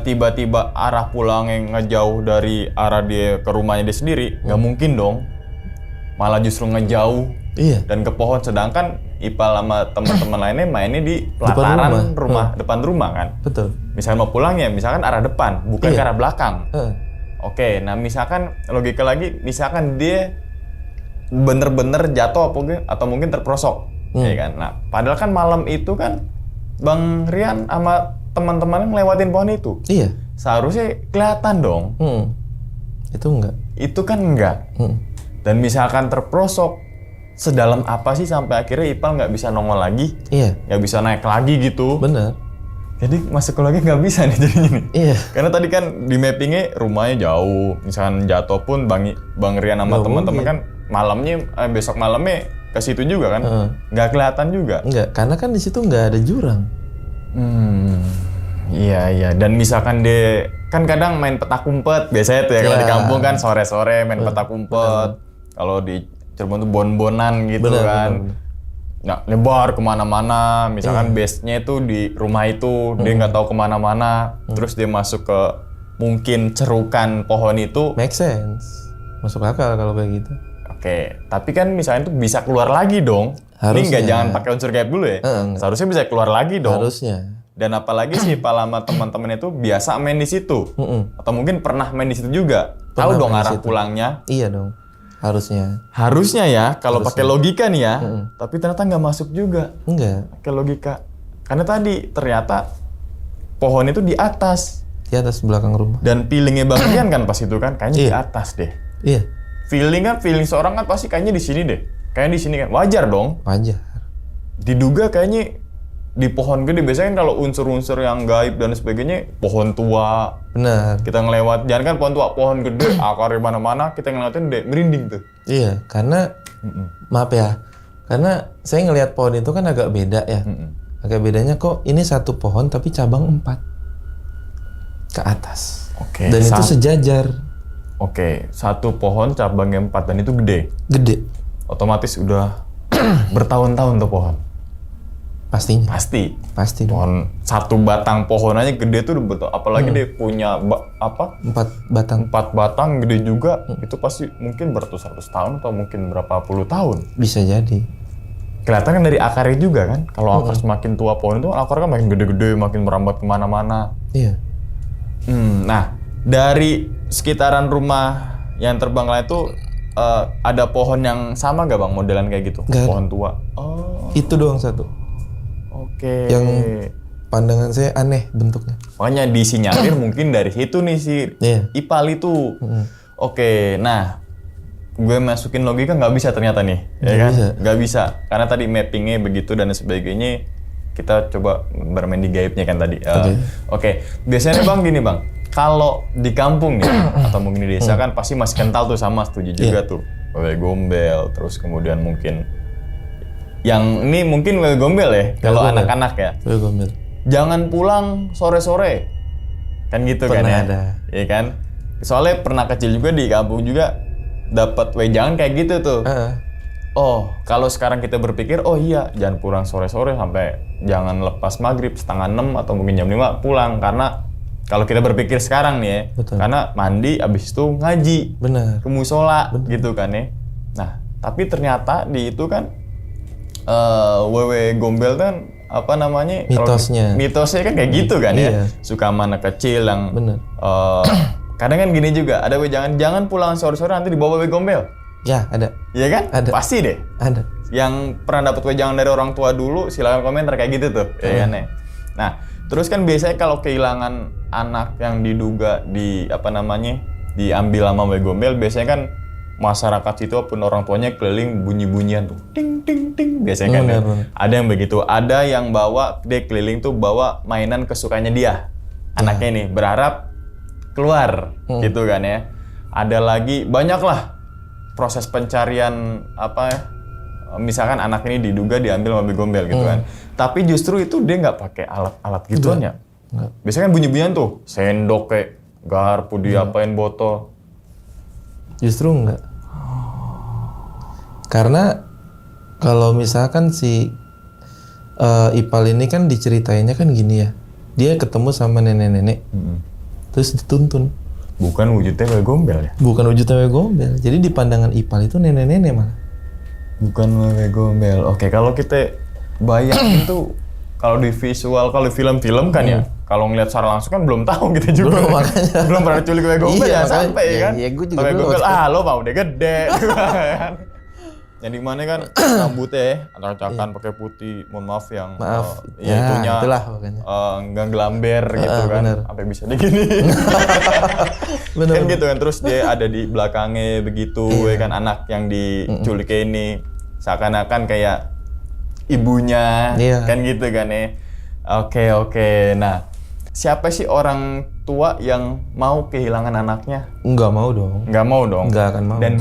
[SPEAKER 2] tiba-tiba arah pulangnya ngejauh dari arah dia ke rumahnya dia sendiri, nggak mungkin dong. Malah justru ngejauh.
[SPEAKER 3] Iya.
[SPEAKER 2] Dan ke pohon, sedangkan Ipal sama teman-teman lainnya mainnya di pelataran rumah, depan rumah kan.
[SPEAKER 3] Betul.
[SPEAKER 2] Misalnya mau pulang ya, misalkan arah depan, bukan ke arah belakang. Oke, nah misalkan logika lagi, misalkan dia bener-bener jatuh atau mungkin terperosok, ya kan. Nah, padahal kan malam itu kan Bang Rian sama teman-teman ngelewatin pohon itu.
[SPEAKER 3] Iya.
[SPEAKER 2] Seharusnya kelihatan dong.
[SPEAKER 3] Itu enggak.
[SPEAKER 2] Itu kan enggak. Dan misalkan terperosok, sedalam apa sih sampai akhirnya Ipal nggak bisa nongol lagi?
[SPEAKER 3] Iya.
[SPEAKER 2] Nggak bisa naik lagi gitu.
[SPEAKER 3] Benar.
[SPEAKER 2] Jadi masuk ke lagi nggak bisa nih jadinya nih.
[SPEAKER 3] Iya.
[SPEAKER 2] Karena tadi kan di mappingnya rumahnya jauh. Misalkan jatuh pun Bang Rian sama teman-teman kan malamnya besok malamnya ke situ juga kan. Nggak kelihatan juga.
[SPEAKER 3] Enggak, karena kan di situ nggak ada jurang.
[SPEAKER 2] Iya. Dan misalkan dia kan kadang main petak umpet biasanya tuh ya kalau
[SPEAKER 3] Iya.
[SPEAKER 2] di kampung kan sore-sore main petak umpet. Kalau di Cirebon tuh bon-bonan gitu kan. Nah, nyebar kemana-mana. Misalkan base-nya itu di rumah itu dia nggak tahu kemana-mana. Terus dia masuk ke mungkin cerukan pohon itu.
[SPEAKER 3] Make sense. Masuk akal kalau kayak gitu.
[SPEAKER 2] Oke, tapi kan misalnya itu bisa keluar lagi dong. Ini nggak
[SPEAKER 3] Harusnya.
[SPEAKER 2] jangan pakai unsur gaib dulu ya.
[SPEAKER 3] Enggak.
[SPEAKER 2] Seharusnya bisa keluar lagi dong.
[SPEAKER 3] Harusnya.
[SPEAKER 2] Dan apalagi si Palama teman-teman itu biasa main di situ. Atau mungkin pernah main di situ juga. Tahu
[SPEAKER 3] Pernah
[SPEAKER 2] dong
[SPEAKER 3] main di
[SPEAKER 2] arah
[SPEAKER 3] situ.
[SPEAKER 2] pulangnya.
[SPEAKER 3] Iya dong. Harusnya.
[SPEAKER 2] Harusnya ya, kalau pakai logika nih ya. Tapi ternyata nggak masuk juga
[SPEAKER 3] Enggak.
[SPEAKER 2] pakai logika. Karena tadi ternyata pohon itu di atas.
[SPEAKER 3] Di atas belakang rumah.
[SPEAKER 2] Dan feelingnya Bang Rian kan pas itu kan kayaknya di
[SPEAKER 3] Iya.
[SPEAKER 2] atas deh.
[SPEAKER 3] Iya.
[SPEAKER 2] Feeling seorang kan pasti kayaknya di sini deh. Kayaknya di sini kan. Wajar dong.
[SPEAKER 3] Wajar.
[SPEAKER 2] Diduga kayaknya di pohon gede. Biasanya kan kalau unsur-unsur yang gaib dan sebagainya, pohon tua.
[SPEAKER 3] Benar.
[SPEAKER 2] Kita ngelewat, jangan kan pohon tua, pohon gede, akar di mana-mana, kita ngelewatin deh, merinding tuh.
[SPEAKER 3] Iya, karena maaf ya. Karena saya ngelihat pohon itu kan agak beda ya. Agak bedanya kok ini satu pohon tapi cabang 4 ke atas.
[SPEAKER 2] Oke.
[SPEAKER 3] Dan itu sejajar.
[SPEAKER 2] Oke, satu pohon cabangnya 4 dan itu gede.
[SPEAKER 3] Gede.
[SPEAKER 2] Otomatis udah bertahun-tahun tuh pohon.
[SPEAKER 3] Pastinya.
[SPEAKER 2] Pasti
[SPEAKER 3] dong.
[SPEAKER 2] pohon satu batang pohon aja gede tuh udah betul. Apalagi dia punya
[SPEAKER 3] 4 batang.
[SPEAKER 2] 4 batang gede juga. Itu pasti mungkin beratus-ratus tahun atau mungkin berapa puluh tahun.
[SPEAKER 3] Bisa jadi.
[SPEAKER 2] Kelihatan kan dari akarnya juga kan. Kalau akar semakin tua pohon itu akar kan makin gede-gede, makin merambat kemana-mana.
[SPEAKER 3] Iya.
[SPEAKER 2] Nah, dari sekitaran rumah yang terbengkalai itu ada pohon yang sama nggak Bang modelan kayak gitu?
[SPEAKER 3] Nggak ada.
[SPEAKER 2] Pohon tua. Oh,
[SPEAKER 3] Itu doang satu.
[SPEAKER 2] oke.
[SPEAKER 3] Yang pandangan saya aneh bentuknya.
[SPEAKER 2] Makanya disinyalir mungkin dari situ nih si
[SPEAKER 3] Iya.
[SPEAKER 2] Ipal itu. Oke, nah gue masukin logika nggak bisa ternyata nih, ya kan?
[SPEAKER 3] bisa.
[SPEAKER 2] Nggak bisa, karena tadi mappingnya begitu dan sebagainya. Kita coba bermain di gaibnya kan tadi. Oke, biasanya Bang gini Bang, kalau di kampung nih atau mungkin di desa kan pasti masih kental tuh sama setuju juga tuh. Wewe gombel, terus kemudian mungkin yang ini mungkin wewe gombel ya kalau
[SPEAKER 3] gombel.
[SPEAKER 2] anak-anak ya.
[SPEAKER 3] Wewe gombel.
[SPEAKER 2] Jangan pulang sore-sore. Kan gitu kan
[SPEAKER 3] Pernah
[SPEAKER 2] ya.
[SPEAKER 3] ada.
[SPEAKER 2] Iya kan? Soalnya pernah kecil juga di kampung juga dapat wejangan kayak gitu tuh. Oh, kalau sekarang kita berpikir, oh iya, jangan pulang sore-sore sampai jangan lepas maghrib 5:30 atau mungkin jam 5 pulang. Karena kalau kita berpikir sekarang nih ya,
[SPEAKER 3] Betul.
[SPEAKER 2] karena mandi abis itu ngaji,
[SPEAKER 3] Benar.
[SPEAKER 2] ke musola gitu kan ya. Nah, tapi ternyata di itu kan wewe gombel kan apa namanya? kalau-
[SPEAKER 3] Mitosnya.
[SPEAKER 2] mitosnya kan kayak gitu kan ya.
[SPEAKER 3] Iya.
[SPEAKER 2] Suka sama anak kecil yang
[SPEAKER 3] Bener.
[SPEAKER 2] kadang kan gini juga, ada jangan pulang sore-sore nanti dibawa wewe gombel.
[SPEAKER 3] Ya, ada.
[SPEAKER 2] Iya kan?
[SPEAKER 3] Ada.
[SPEAKER 2] Pasti deh.
[SPEAKER 3] Ada.
[SPEAKER 2] Yang pernah dapat wejangan dari orang tua dulu, silakan komentar kayak gitu tuh, ya kan ya. Nah, terus kan biasanya kalau kehilangan anak yang diduga diambil sama wewe gombel, biasanya kan masyarakat situ pun orang tuanya keliling bunyi-bunyian tuh, ting ting ting, biasanya kan.
[SPEAKER 3] Benar,
[SPEAKER 2] ya.
[SPEAKER 3] benar.
[SPEAKER 2] Ada yang begitu, ada yang bawa dia keliling tuh bawa mainan kesukaannya dia, anaknya nih berharap keluar, gitu kan ya. Ada lagi banyak lah proses pencarian misalkan anak ini diduga diambil sama gombel gitu kan. Tapi justru itu dia nggak pakai alat-alat gituan ya. Biasanya kan bunyi-bunyian tuh, sendok kayak garpu diapain botol.
[SPEAKER 3] Justru enggak. Karena kalau misalkan si Ipal ini kan diceritainnya kan gini ya. Dia ketemu sama nenek-nenek. Terus dituntun.
[SPEAKER 2] Bukan wujudnya wewe gombel ya?
[SPEAKER 3] Bukan wujudnya wewe gombel. Jadi di pandangan Ipal itu nenek-nenek malah.
[SPEAKER 2] Bukan wewe gombel. Oke, kalau kita bayangin tuh, kalau di visual, kalau di film-film kan ya, kalau ngeliat secara langsung kan belum tahu kita juga.
[SPEAKER 3] Belum, makanya.
[SPEAKER 2] Belum pernah culik wewe gombel
[SPEAKER 3] Iya,
[SPEAKER 2] ya
[SPEAKER 3] makanya.
[SPEAKER 2] sampai kan.
[SPEAKER 3] Iya, gue juga
[SPEAKER 2] wewe
[SPEAKER 3] belum.
[SPEAKER 2] gombel, lo mah udah gede. Yang dimana kan rambutnya acak-acakan pakai putih, mohon maaf yang
[SPEAKER 3] Maaf.
[SPEAKER 2] ya, itunya
[SPEAKER 3] itulah makanya.
[SPEAKER 2] enggak gelamber gitu kan,
[SPEAKER 3] bener.
[SPEAKER 2] sampai bisa digini.
[SPEAKER 3] Bener.
[SPEAKER 2] Kan gitu kan, terus dia ada di belakangnya begitu, ya kan anak yang diculik ini seakan-akan kayak ibunya,
[SPEAKER 3] Iya.
[SPEAKER 2] kan gitu kan ya. Oke. Nah, siapa sih orang tua yang mau kehilangan anaknya?
[SPEAKER 3] Enggak mau dong.
[SPEAKER 2] Nggak mau dong.
[SPEAKER 3] Nggak akan mau.
[SPEAKER 2] Dan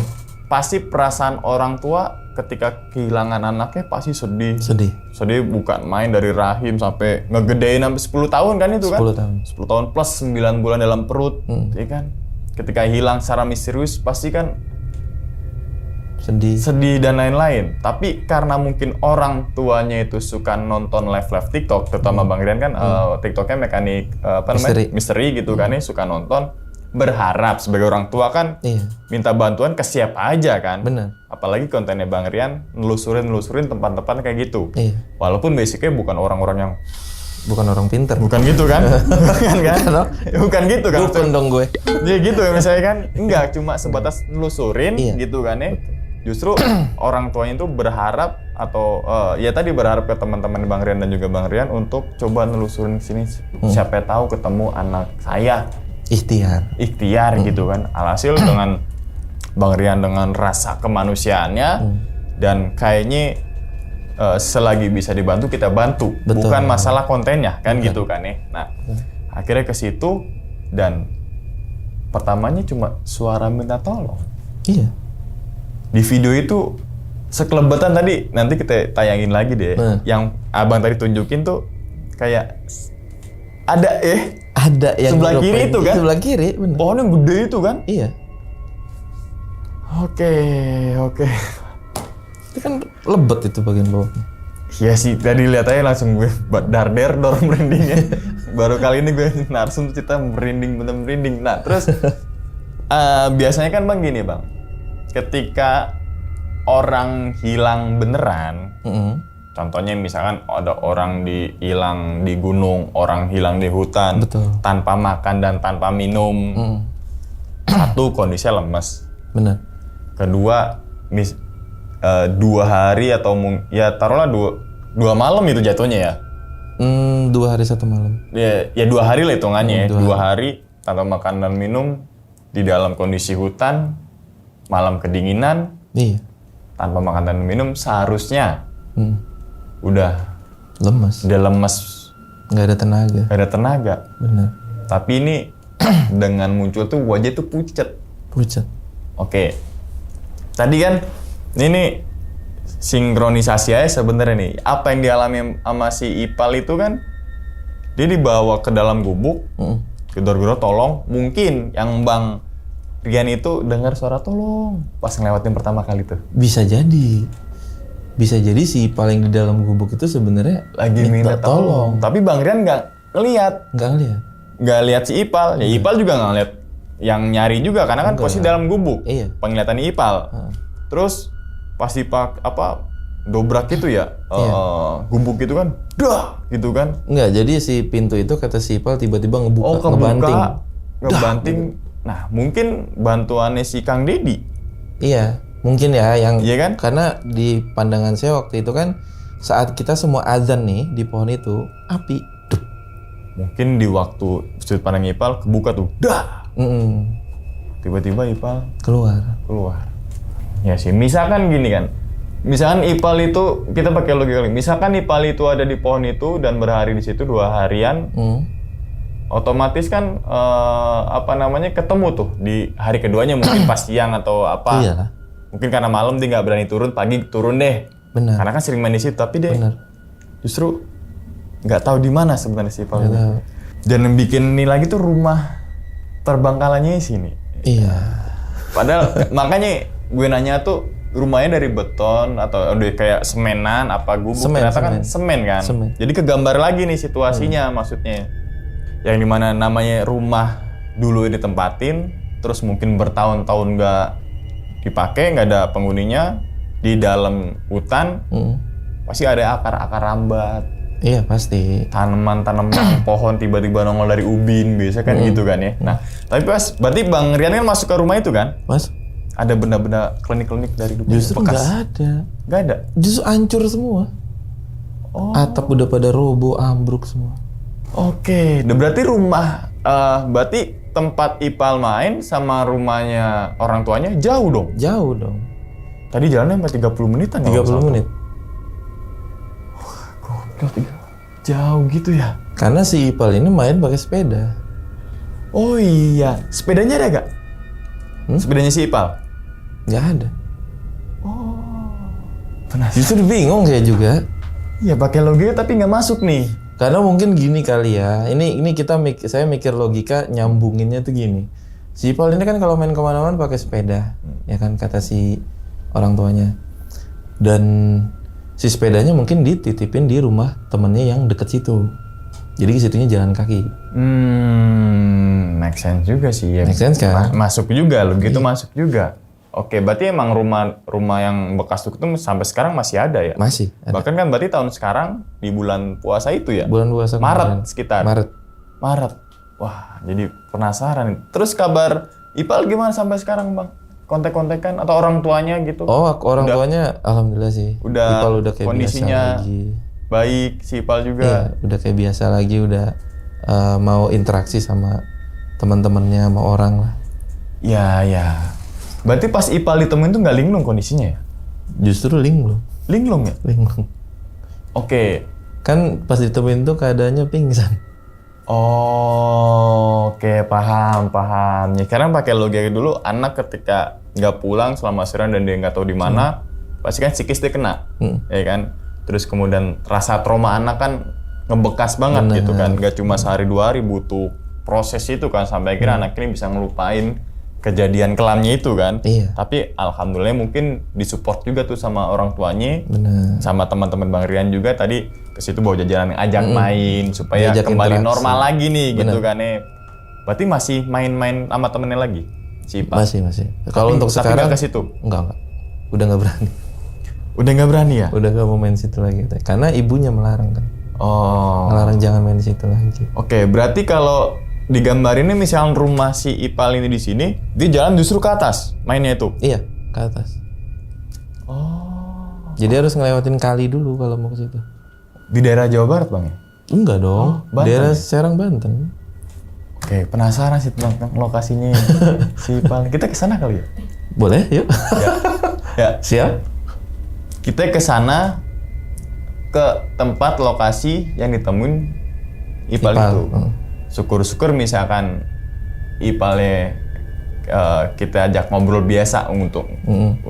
[SPEAKER 2] pasti perasaan orang tua ketika kehilangan anaknya pasti sedih.
[SPEAKER 3] Sedih.
[SPEAKER 2] Bukan main, dari rahim sampai ngegedein sampai 10 tahun kan itu kan?
[SPEAKER 3] 10 tahun.
[SPEAKER 2] 10 tahun plus 9 bulan dalam perut, ya kan? Ketika hilang secara misterius pasti kan sedih dan lain-lain. Tapi karena mungkin orang tuanya itu suka nonton live TikTok, terutama Bang Rian kan TikToknya mekanik misteri gitu kan, suka nonton. Berharap sebagai orang tua kan minta bantuan ke siapa aja kan.
[SPEAKER 3] Benar.
[SPEAKER 2] Apalagi kontennya Bang Rian nelusurin tempat-tempat kayak gitu.
[SPEAKER 3] Iya.
[SPEAKER 2] Walaupun basicnya bukan orang-orang yang
[SPEAKER 3] Bukan orang pinter.
[SPEAKER 2] bukan gitu kan. Bukan gitu kan.
[SPEAKER 3] Dukun dong gue.
[SPEAKER 2] Ya gitu ya misalnya kan. Enggak, cuma sebatas nelusurin gitu kan ya. Justru orang tuanya itu berharap atau ya tadi berharap ke teman-teman Bang Rian dan juga Bang Rian untuk coba nelusurin sini. Siapa tahu ketemu anak saya. Ikhtiar gitu kan. Alhasil dengan Bang Rian dengan rasa kemanusiaannya dan kayaknya selagi bisa dibantu kita bantu.
[SPEAKER 3] Betul.
[SPEAKER 2] Bukan masalah kontennya kan gitu kan ya. Nah, akhirnya ke situ dan pertamanya cuma suara minta tolong.
[SPEAKER 3] Iya.
[SPEAKER 2] Di video itu sekelebetan tadi nanti kita tayangin lagi deh. Yang Abang tadi tunjukin tuh kayak ada
[SPEAKER 3] yang
[SPEAKER 2] sebelah kiri itu kan?
[SPEAKER 3] Sebelah kiri, benar.
[SPEAKER 2] Pohonnya gede itu kan?
[SPEAKER 3] Iya.
[SPEAKER 2] Oke.
[SPEAKER 3] Itu kan lebet itu bagian bawahnya.
[SPEAKER 2] Iya sih, tadi lihat aja langsung gue darder merindingnya. Baru kali ini gue narsum cerita merinding. Nah, terus biasanya kan Bang gini Bang. Ketika orang hilang beneran, contohnya misalkan ada orang hilang di gunung, orang hilang di hutan, tanpa makan dan tanpa minum. Satu, kondisinya lemes.
[SPEAKER 3] Benar.
[SPEAKER 2] Kedua, 2 hari atau ya taruhlah 2 malam itu jatuhnya ya.
[SPEAKER 3] 2 hari 1 malam.
[SPEAKER 2] Ya 2 hari lah hitungannya. 2 hari tanpa makan dan minum di dalam kondisi hutan, malam kedinginan.
[SPEAKER 3] Iya.
[SPEAKER 2] Tanpa makan dan minum seharusnya udah
[SPEAKER 3] lemas. Nggak ada tenaga. Benar.
[SPEAKER 2] Tapi ini dengan muncul tuh wajah tuh pucat. Oke. Tadi kan ini sinkronisasi aja sebenarnya nih. Apa yang dialami sama si Ipal itu kan dia dibawa ke dalam gubuk. Gedor-gedor tolong. Mungkin yang Bang Rian itu dengar suara tolong pas ngelewatin pertama kali tuh.
[SPEAKER 3] Bisa jadi si paling di dalam gubuk itu sebenarnya
[SPEAKER 2] lagi minta tolong. Tapi Bang Rian nggak lihat si Ipal. Ya Ipal juga nggak lihat yang nyari juga karena kan posisi dalam gubuk.
[SPEAKER 3] Iya.
[SPEAKER 2] Penglihatan Ipal. Terus pasti dobrak gitu ya. Gubuk gitu kan. Dah gitu kan.
[SPEAKER 3] Enggak, jadi si pintu itu kata si Ipal tiba-tiba
[SPEAKER 2] ngebanting. Nah, mungkin bantuannya si Kang Deddy.
[SPEAKER 3] Iya, mungkin ya
[SPEAKER 2] iya kan?
[SPEAKER 3] Karena di pandangan saya waktu itu kan saat kita semua azan nih di pohon itu, api.
[SPEAKER 2] Mungkin di waktu sudut pandang Ipal kebuka tuh. Dah. Tiba-tiba Ipal keluar. Ya sih, misalkan gini kan. Misalkan Ipal itu kita pakai logika. Misalkan Ipal itu ada di pohon itu dan berhari di situ 2 harian. Otomatis kan ketemu tuh di hari keduanya mungkin pas siang atau apa.
[SPEAKER 3] Iya.
[SPEAKER 2] Mungkin karena malam dia nggak berani turun, pagi turun deh.
[SPEAKER 3] Benar.
[SPEAKER 2] Karena kan sering main di situ, tapi deh justru nggak tahu di mana sebenarnya si Ipal. Dan yang bikin ini lagi tuh rumah terbangkalannya di sini.
[SPEAKER 3] Iya.
[SPEAKER 2] Padahal makanya gue nanya tuh rumahnya dari beton atau udah kayak semenan apa gubuk, ternyata kan semen kan. Jadi kegambar lagi nih situasinya maksudnya. Yang dimana namanya rumah dulu ditempatin, terus mungkin bertahun-tahun nggak dipakai, nggak ada penghuninya, di dalam hutan, pasti ada akar-akar rambat.
[SPEAKER 3] Iya pasti.
[SPEAKER 2] Tanaman-tanaman pohon tiba-tiba nongol dari ubin, biasa kan gitu kan ya. Nah, tapi berarti Bang Rian kan masuk ke rumah itu kan?
[SPEAKER 3] Mas?
[SPEAKER 2] Ada benda-benda klinik-klinik dari dulu.
[SPEAKER 3] Justru nggak ada.
[SPEAKER 2] Nggak ada?
[SPEAKER 3] Justru hancur semua. Atap udah pada roboh, ambruk semua.
[SPEAKER 2] Oke, berarti berarti tempat Ipal main sama rumahnya orang tuanya jauh dong?
[SPEAKER 3] Jauh dong.
[SPEAKER 2] Tadi jalannya sampai 30 menitan.
[SPEAKER 3] 30 menit.
[SPEAKER 2] Jauh gitu ya?
[SPEAKER 3] Karena si Ipal ini main pakai sepeda.
[SPEAKER 2] Oh iya, sepedanya ada gak? Sepedanya si Ipal?
[SPEAKER 3] Nggak ada. Justru bingung saya juga.
[SPEAKER 2] Ya pakai logika tapi nggak masuk nih.
[SPEAKER 3] Karena mungkin gini kali ya. Ini saya mikir logika nyambunginnya tuh gini. Si Ipal ini kan kalau main kemana-mana pakai sepeda, ya kan kata si orang tuanya. Dan si sepedanya mungkin dititipin di rumah temennya yang deket situ. Jadi ke situnya jalan kaki.
[SPEAKER 2] Make sense juga sih ya.
[SPEAKER 3] Make sense kan?
[SPEAKER 2] Masuk juga, begitu masuk juga. Oke, berarti emang rumah yang bekas itu sampai sekarang masih ada ya?
[SPEAKER 3] Masih ada.
[SPEAKER 2] Bahkan kan berarti tahun sekarang di bulan puasa itu ya?
[SPEAKER 3] Bulan puasa
[SPEAKER 2] Maret sekitar.
[SPEAKER 3] Maret.
[SPEAKER 2] Wah, jadi penasaran. Terus kabar Ipal gimana sampai sekarang, Bang? Kontek-kontekan atau orang tuanya gitu?
[SPEAKER 3] Oh, orang tuanya alhamdulillah sih.
[SPEAKER 2] Udah
[SPEAKER 3] Ipal kayak
[SPEAKER 2] kondisinya
[SPEAKER 3] biasa lagi.
[SPEAKER 2] Baik, si Ipal juga.
[SPEAKER 3] Iya, udah kayak biasa lagi, udah mau interaksi sama teman-temannya, sama orang lah.
[SPEAKER 2] Ya. Berarti pas Ipal ditemuin tuh nggak linglung kondisinya ya?
[SPEAKER 3] Justru linglung.
[SPEAKER 2] Linglung ya?
[SPEAKER 3] Linglung.
[SPEAKER 2] Oke.
[SPEAKER 3] Kan pas ditemuin tuh keadaannya pingsan.
[SPEAKER 2] Oh, oke, paham. Ya, karena pakai logika dulu, anak ketika nggak pulang selama seharian dan dia nggak tahu di mana, pasti kan psikis dia kena, ya kan? Terus kemudian rasa trauma anak kan ngebekas banget gitu kan, nggak cuma sehari 2 hari, butuh proses itu kan sampai akhirnya anak ini bisa ngelupain kejadian kelamnya itu kan.
[SPEAKER 3] Iya.
[SPEAKER 2] Tapi alhamdulillah mungkin disupport juga tuh sama orang tuanya, sama teman-teman Bang Rian juga tadi ke situ bawa jajanan, ajak main supaya
[SPEAKER 3] Diajak
[SPEAKER 2] kembali
[SPEAKER 3] interaksi.
[SPEAKER 2] normal lagi nih gitu kan. Berarti masih main-main sama temennya lagi si Ipal?
[SPEAKER 3] Masih. Kalau untuk
[SPEAKER 2] tapi
[SPEAKER 3] sekarang
[SPEAKER 2] nggak ke situ?
[SPEAKER 3] Enggak. Udah nggak berani.
[SPEAKER 2] Udah nggak berani ya?
[SPEAKER 3] Udah nggak mau main situ lagi. Karena ibunya melarang kan.
[SPEAKER 2] Oh.
[SPEAKER 3] Melarang jangan main di situ lagi.
[SPEAKER 2] Oke, berarti kalau digambarinnya misalnya rumah si Ipal ini di sini, dia jalan justru ke atas mainnya itu.
[SPEAKER 3] Iya, ke atas. Jadi harus ngelewatin kali dulu kalau mau ke situ.
[SPEAKER 2] Di daerah Jawa Barat, Bang ya?
[SPEAKER 3] Enggak dong.
[SPEAKER 2] Banten
[SPEAKER 3] Daerah
[SPEAKER 2] ya?
[SPEAKER 3] Serang, Banten.
[SPEAKER 2] Oke, penasaran sih tentang lokasinya si Ipal. Kita ke sana kali ya?
[SPEAKER 3] Boleh, yuk.
[SPEAKER 2] Ya.
[SPEAKER 3] Siap.
[SPEAKER 2] Kita ke sana ke tempat lokasi yang ditemuin Ipal itu. Syukur-syukur misalkan Ipalnya kita ajak ngobrol biasa untuk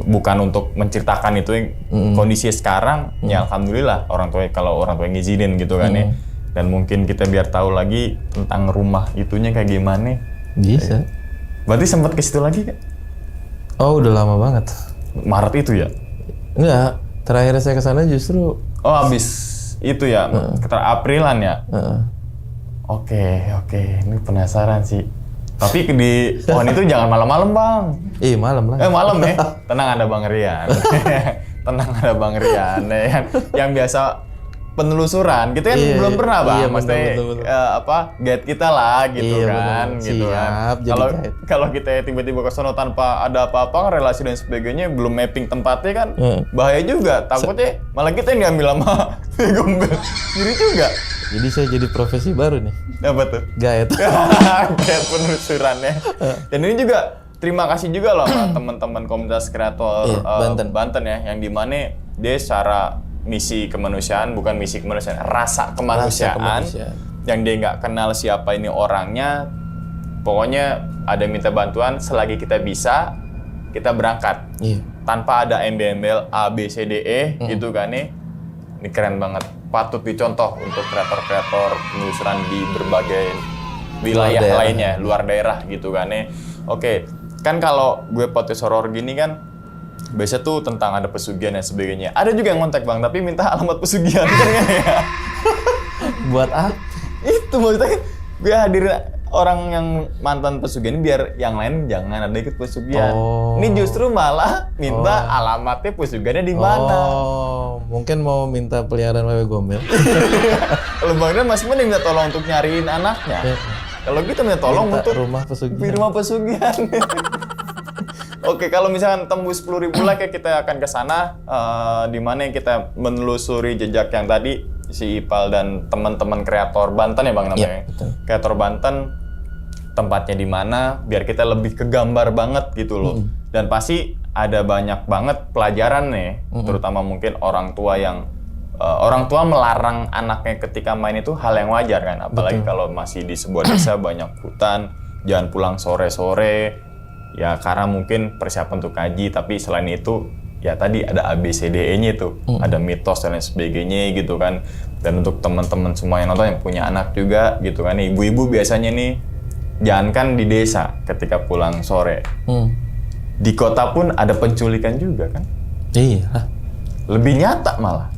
[SPEAKER 2] bukan untuk menceritakan itu kondisi sekarang, ya alhamdulillah kalau orang tua ngizinin gitu kan ya. Dan mungkin kita biar tahu lagi tentang rumah itunya kayak gimana.
[SPEAKER 3] Bisa.
[SPEAKER 2] Berarti sempat ke situ lagi kan?
[SPEAKER 3] Oh, udah lama banget.
[SPEAKER 2] Maret itu ya?
[SPEAKER 3] Enggak. Terakhir saya ke sana justru
[SPEAKER 2] Oh, habis itu ya, sekitar Aprilan ya. Oke, ini penasaran sih. Tapi di pohon itu jangan malam-malam, Bang.
[SPEAKER 3] malam lah.
[SPEAKER 2] Malam ya. Tenang ada Bang Rian. Tenang ada Bang Rian ya kan. Yang biasa penelusuran. Kita kan belum pernah, Bang.
[SPEAKER 3] Iya,
[SPEAKER 2] Maksudnya
[SPEAKER 3] betul.
[SPEAKER 2] guide kita lah gitu
[SPEAKER 3] Iya,
[SPEAKER 2] kan,
[SPEAKER 3] betul.
[SPEAKER 2] gitu kan.
[SPEAKER 3] Siap, jadi guide.
[SPEAKER 2] Kalau kita tiba-tiba ke sono tanpa ada apa-apa, relasi dan sebagainya, belum mapping tempatnya kan bahaya juga. Takutnya malah kita yang diambil sama gombel sendiri juga.
[SPEAKER 3] Jadi saya jadi profesi baru nih.
[SPEAKER 2] Apa tuh?
[SPEAKER 3] Guide.
[SPEAKER 2] Kayak penelusurannya. Dan ini juga terima kasih juga loh sama teman-teman komunitas kreator Banten ya, yang dimana dia secara misi kemanusiaan, bukan misi kemanusiaan, rasa kemanusiaan. Yang dia nggak kenal siapa ini orangnya, pokoknya ada minta bantuan, selagi kita bisa, kita berangkat. Tanpa ada embel-embel A, B, C, D, E gitu kan nih. Ini keren banget. Patut dicontoh untuk kreator-kreator penelusuran di berbagai wilayah lainnya, luar daerah gitu kan ya. Oke, kan kalau gue podcast horor gini kan biasa tuh tentang ada pesugihan dan sebagainya. Ada juga yang ngontak, Bang, tapi minta alamat pesugihan kan ya.
[SPEAKER 3] Buat apa?
[SPEAKER 2] Itu maksudnya gue hadirin orang yang mantan pesugihan ini biar yang lain jangan ada ikut pesugihan. Ini justru malah minta alamatnya pesugihannya di mana.
[SPEAKER 3] Mungkin mau minta peliharaan wewe gombel.
[SPEAKER 2] Kalau Bang Rian masih mending minta tolong untuk nyariin anaknya. Kalau kita minta tolong
[SPEAKER 3] Minta
[SPEAKER 2] untuk
[SPEAKER 3] rumah pesugihan.
[SPEAKER 2] rumah pesugihan. Oke, kalau misalkan tembus 10.000 like ya kita akan ke sana, di mana kita menelusuri jejak yang tadi si Ipal dan teman-teman kreator Banten ya, Bang, namanya. Kreator Banten, tempatnya di mana biar kita lebih kegambar banget gitu loh. Dan pasti ada banyak banget pelajaran nih, terutama mungkin orang tua melarang anaknya ketika main itu hal yang wajar kan, apalagi kalau masih di sebuah desa banyak hutan, jangan pulang sore-sore. Ya karena mungkin persiapan untuk kaji, tapi selain itu ya tadi ada ABCDE-nya itu, ada mitos dan lain sebagainya gitu kan. Dan untuk teman-teman semua yang nonton yang punya anak juga gitu kan, ibu-ibu biasanya nih, jangankan di desa ketika pulang sore, di kota pun ada penculikan juga kan.
[SPEAKER 3] Iya.
[SPEAKER 2] Lebih nyata malah.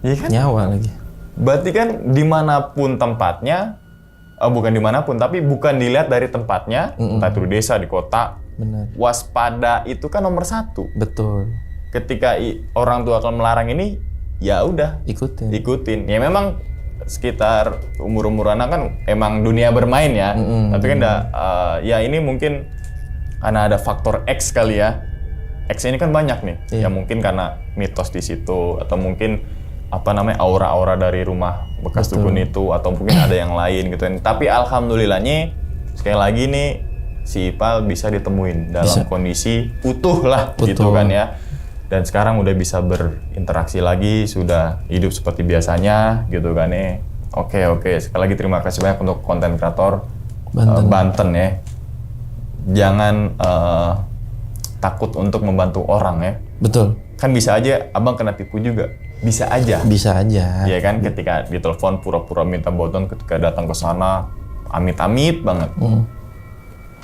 [SPEAKER 2] Iya kan?
[SPEAKER 3] Nyawa lagi.
[SPEAKER 2] Berarti kan dimanapun tempatnya, bukan dimanapun, tapi bukan dilihat dari tempatnya, entah itu di desa, di kota,
[SPEAKER 3] Benar.
[SPEAKER 2] waspada itu kan nomor 1.
[SPEAKER 3] Betul.
[SPEAKER 2] Ketika orang tua akan melarang ini, ya udah
[SPEAKER 3] Ikutin.
[SPEAKER 2] Ya memang sekitar umur anak kan emang dunia bermain ya, tapi kan ya ini mungkin karena ada faktor X kali ya. X ini kan banyak nih, ya mungkin karena mitos di situ atau mungkin aura-aura dari rumah bekas dukun itu atau mungkin ada yang lain gitu kan. Tapi alhamdulillahnya sekali lagi nih si Ipal bisa ditemuin dalam kondisi utuh lah gitu kan ya. Dan sekarang udah bisa berinteraksi lagi, sudah hidup seperti biasanya gitu kan ya. Oke. Sekali lagi terima kasih banyak untuk konten kreator Banten ya. Jangan takut untuk membantu orang ya.
[SPEAKER 3] Betul.
[SPEAKER 2] Kan bisa aja abang kena tipu juga. Bisa aja. Iya kan, ketika ditelepon pura-pura minta bantuan, ketika datang ke sana amit-amit banget.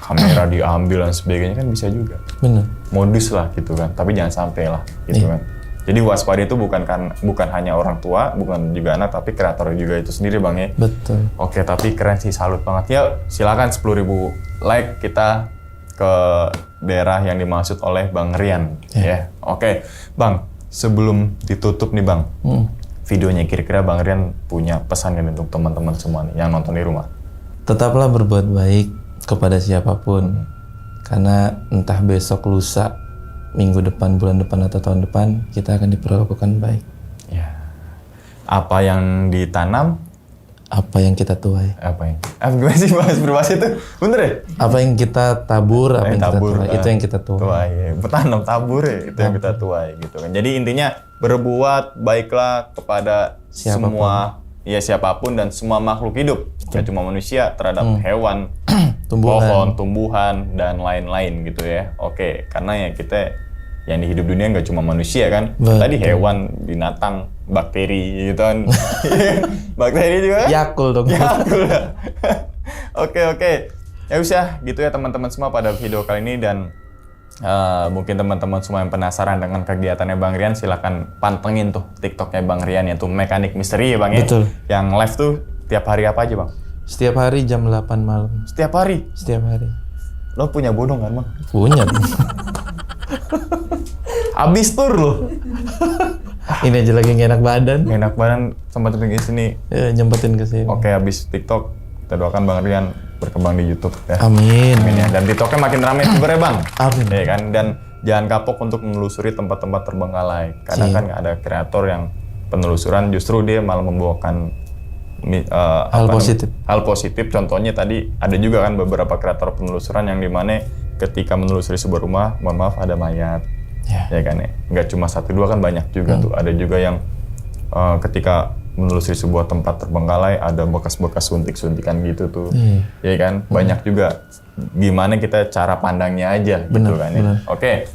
[SPEAKER 2] Kamera diambil dan sebagainya kan bisa juga.
[SPEAKER 3] Benar.
[SPEAKER 2] Modus lah gitu kan, tapi jangan sampai lah gitu kan. Jadi waspada itu bukan hanya orang tua, bukan juga anak, tapi kreator juga itu sendiri bang ya.
[SPEAKER 3] Betul.
[SPEAKER 2] Oke, tapi keren sih, salut banget. Ya silakan 10.000 like kita ke daerah yang dimaksud oleh Bang Rian ya. Oke, Bang, sebelum ditutup nih Bang, videonya kira-kira Bang Rian punya pesan untuk teman-teman semua nih yang nonton di rumah.
[SPEAKER 3] Tetaplah berbuat baik kepada siapapun, karena entah besok, lusa, minggu depan, bulan depan, atau tahun depan kita akan diperlakukan baik.
[SPEAKER 2] Ya. Apa yang ditanam,
[SPEAKER 3] apa yang kita tuai.
[SPEAKER 2] Gimana sih bahas berbahasa itu? Bener ya?
[SPEAKER 3] Apa yang kita tabur, apa yang kita tuai, itu yang kita tuai.
[SPEAKER 2] Ya. Bertanam, tabur ya, itu yang kita tuai gitu kan. Jadi intinya berbuat baiklah kepada siapapun dan semua makhluk hidup. Gak cuma manusia, terhadap hewan, pohon, tumbuhan, dan lain-lain gitu ya. Oke, karena ya kita yang di hidup dunia nggak cuma manusia kan. Tadi hewan, binatang, bakteri gitu kan. Bakteri juga kan?
[SPEAKER 3] Yakul dong.
[SPEAKER 2] Yakul. Oke. Ya usah gitu ya teman-teman semua pada video kali ini. Dan mungkin teman-teman semua yang penasaran dengan kegiatannya Bang Rian, silakan pantengin tuh TikToknya Bang Rian, yaitu Mekanik Misteri ya Bang ya.
[SPEAKER 3] Betul.
[SPEAKER 2] Yang live tuh tiap hari apa aja Bang?
[SPEAKER 3] Setiap hari jam 8 malam.
[SPEAKER 2] Setiap hari?
[SPEAKER 3] Setiap hari.
[SPEAKER 2] Lo punya bodong kan Bang?
[SPEAKER 3] Punya.
[SPEAKER 2] Abis tur lo.
[SPEAKER 3] Ini aja lagi gak enak badan.
[SPEAKER 2] Gak enak badan, sempetin ke sini.
[SPEAKER 3] Nyempetin ke sini.
[SPEAKER 2] Oke, abis TikTok kita doakan Bang Rian berkembang di YouTube ya.
[SPEAKER 3] Amin.
[SPEAKER 2] Ya. Dan TikToknya makin ramai sebenarnya Bang.
[SPEAKER 3] Amin.
[SPEAKER 2] Ya kan, dan jangan kapok untuk menelusuri tempat-tempat terbengkalai. Kadang kan ada kreator yang penelusuran justru dia malah membawakan hal positif. Contohnya tadi ada juga kan beberapa kreator penelusuran yang dimana ketika menelusuri sebuah rumah, mohon maaf ada mayat, ya kan ya. Nggak cuma 1-2 kan, banyak juga tuh. Ada juga yang ketika menelusuri sebuah tempat terbengkalai ada bekas-bekas suntik-suntikan gitu tuh, ya kan. Banyak juga. Gimana kita cara pandangnya aja, gitu kan ya. Oke.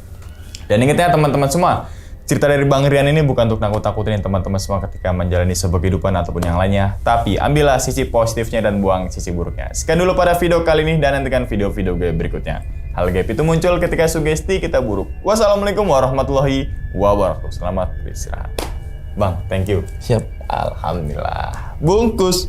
[SPEAKER 2] Dan ingat ya teman-teman semua, cerita dari Bang Rian ini bukan untuk nakut-nakutin teman-teman semua ketika menjalani sebuah kehidupan ataupun yang lainnya. Tapi ambillah sisi positifnya dan buang sisi buruknya. Sekian dulu pada video kali ini dan nantikan video-video gue berikutnya. Hal gaib itu muncul ketika sugesti kita buruk. Wassalamualaikum warahmatullahi wabarakatuh. Selamat beristirahat. Bang, thank you.
[SPEAKER 3] Siap.
[SPEAKER 2] Alhamdulillah. Bungkus.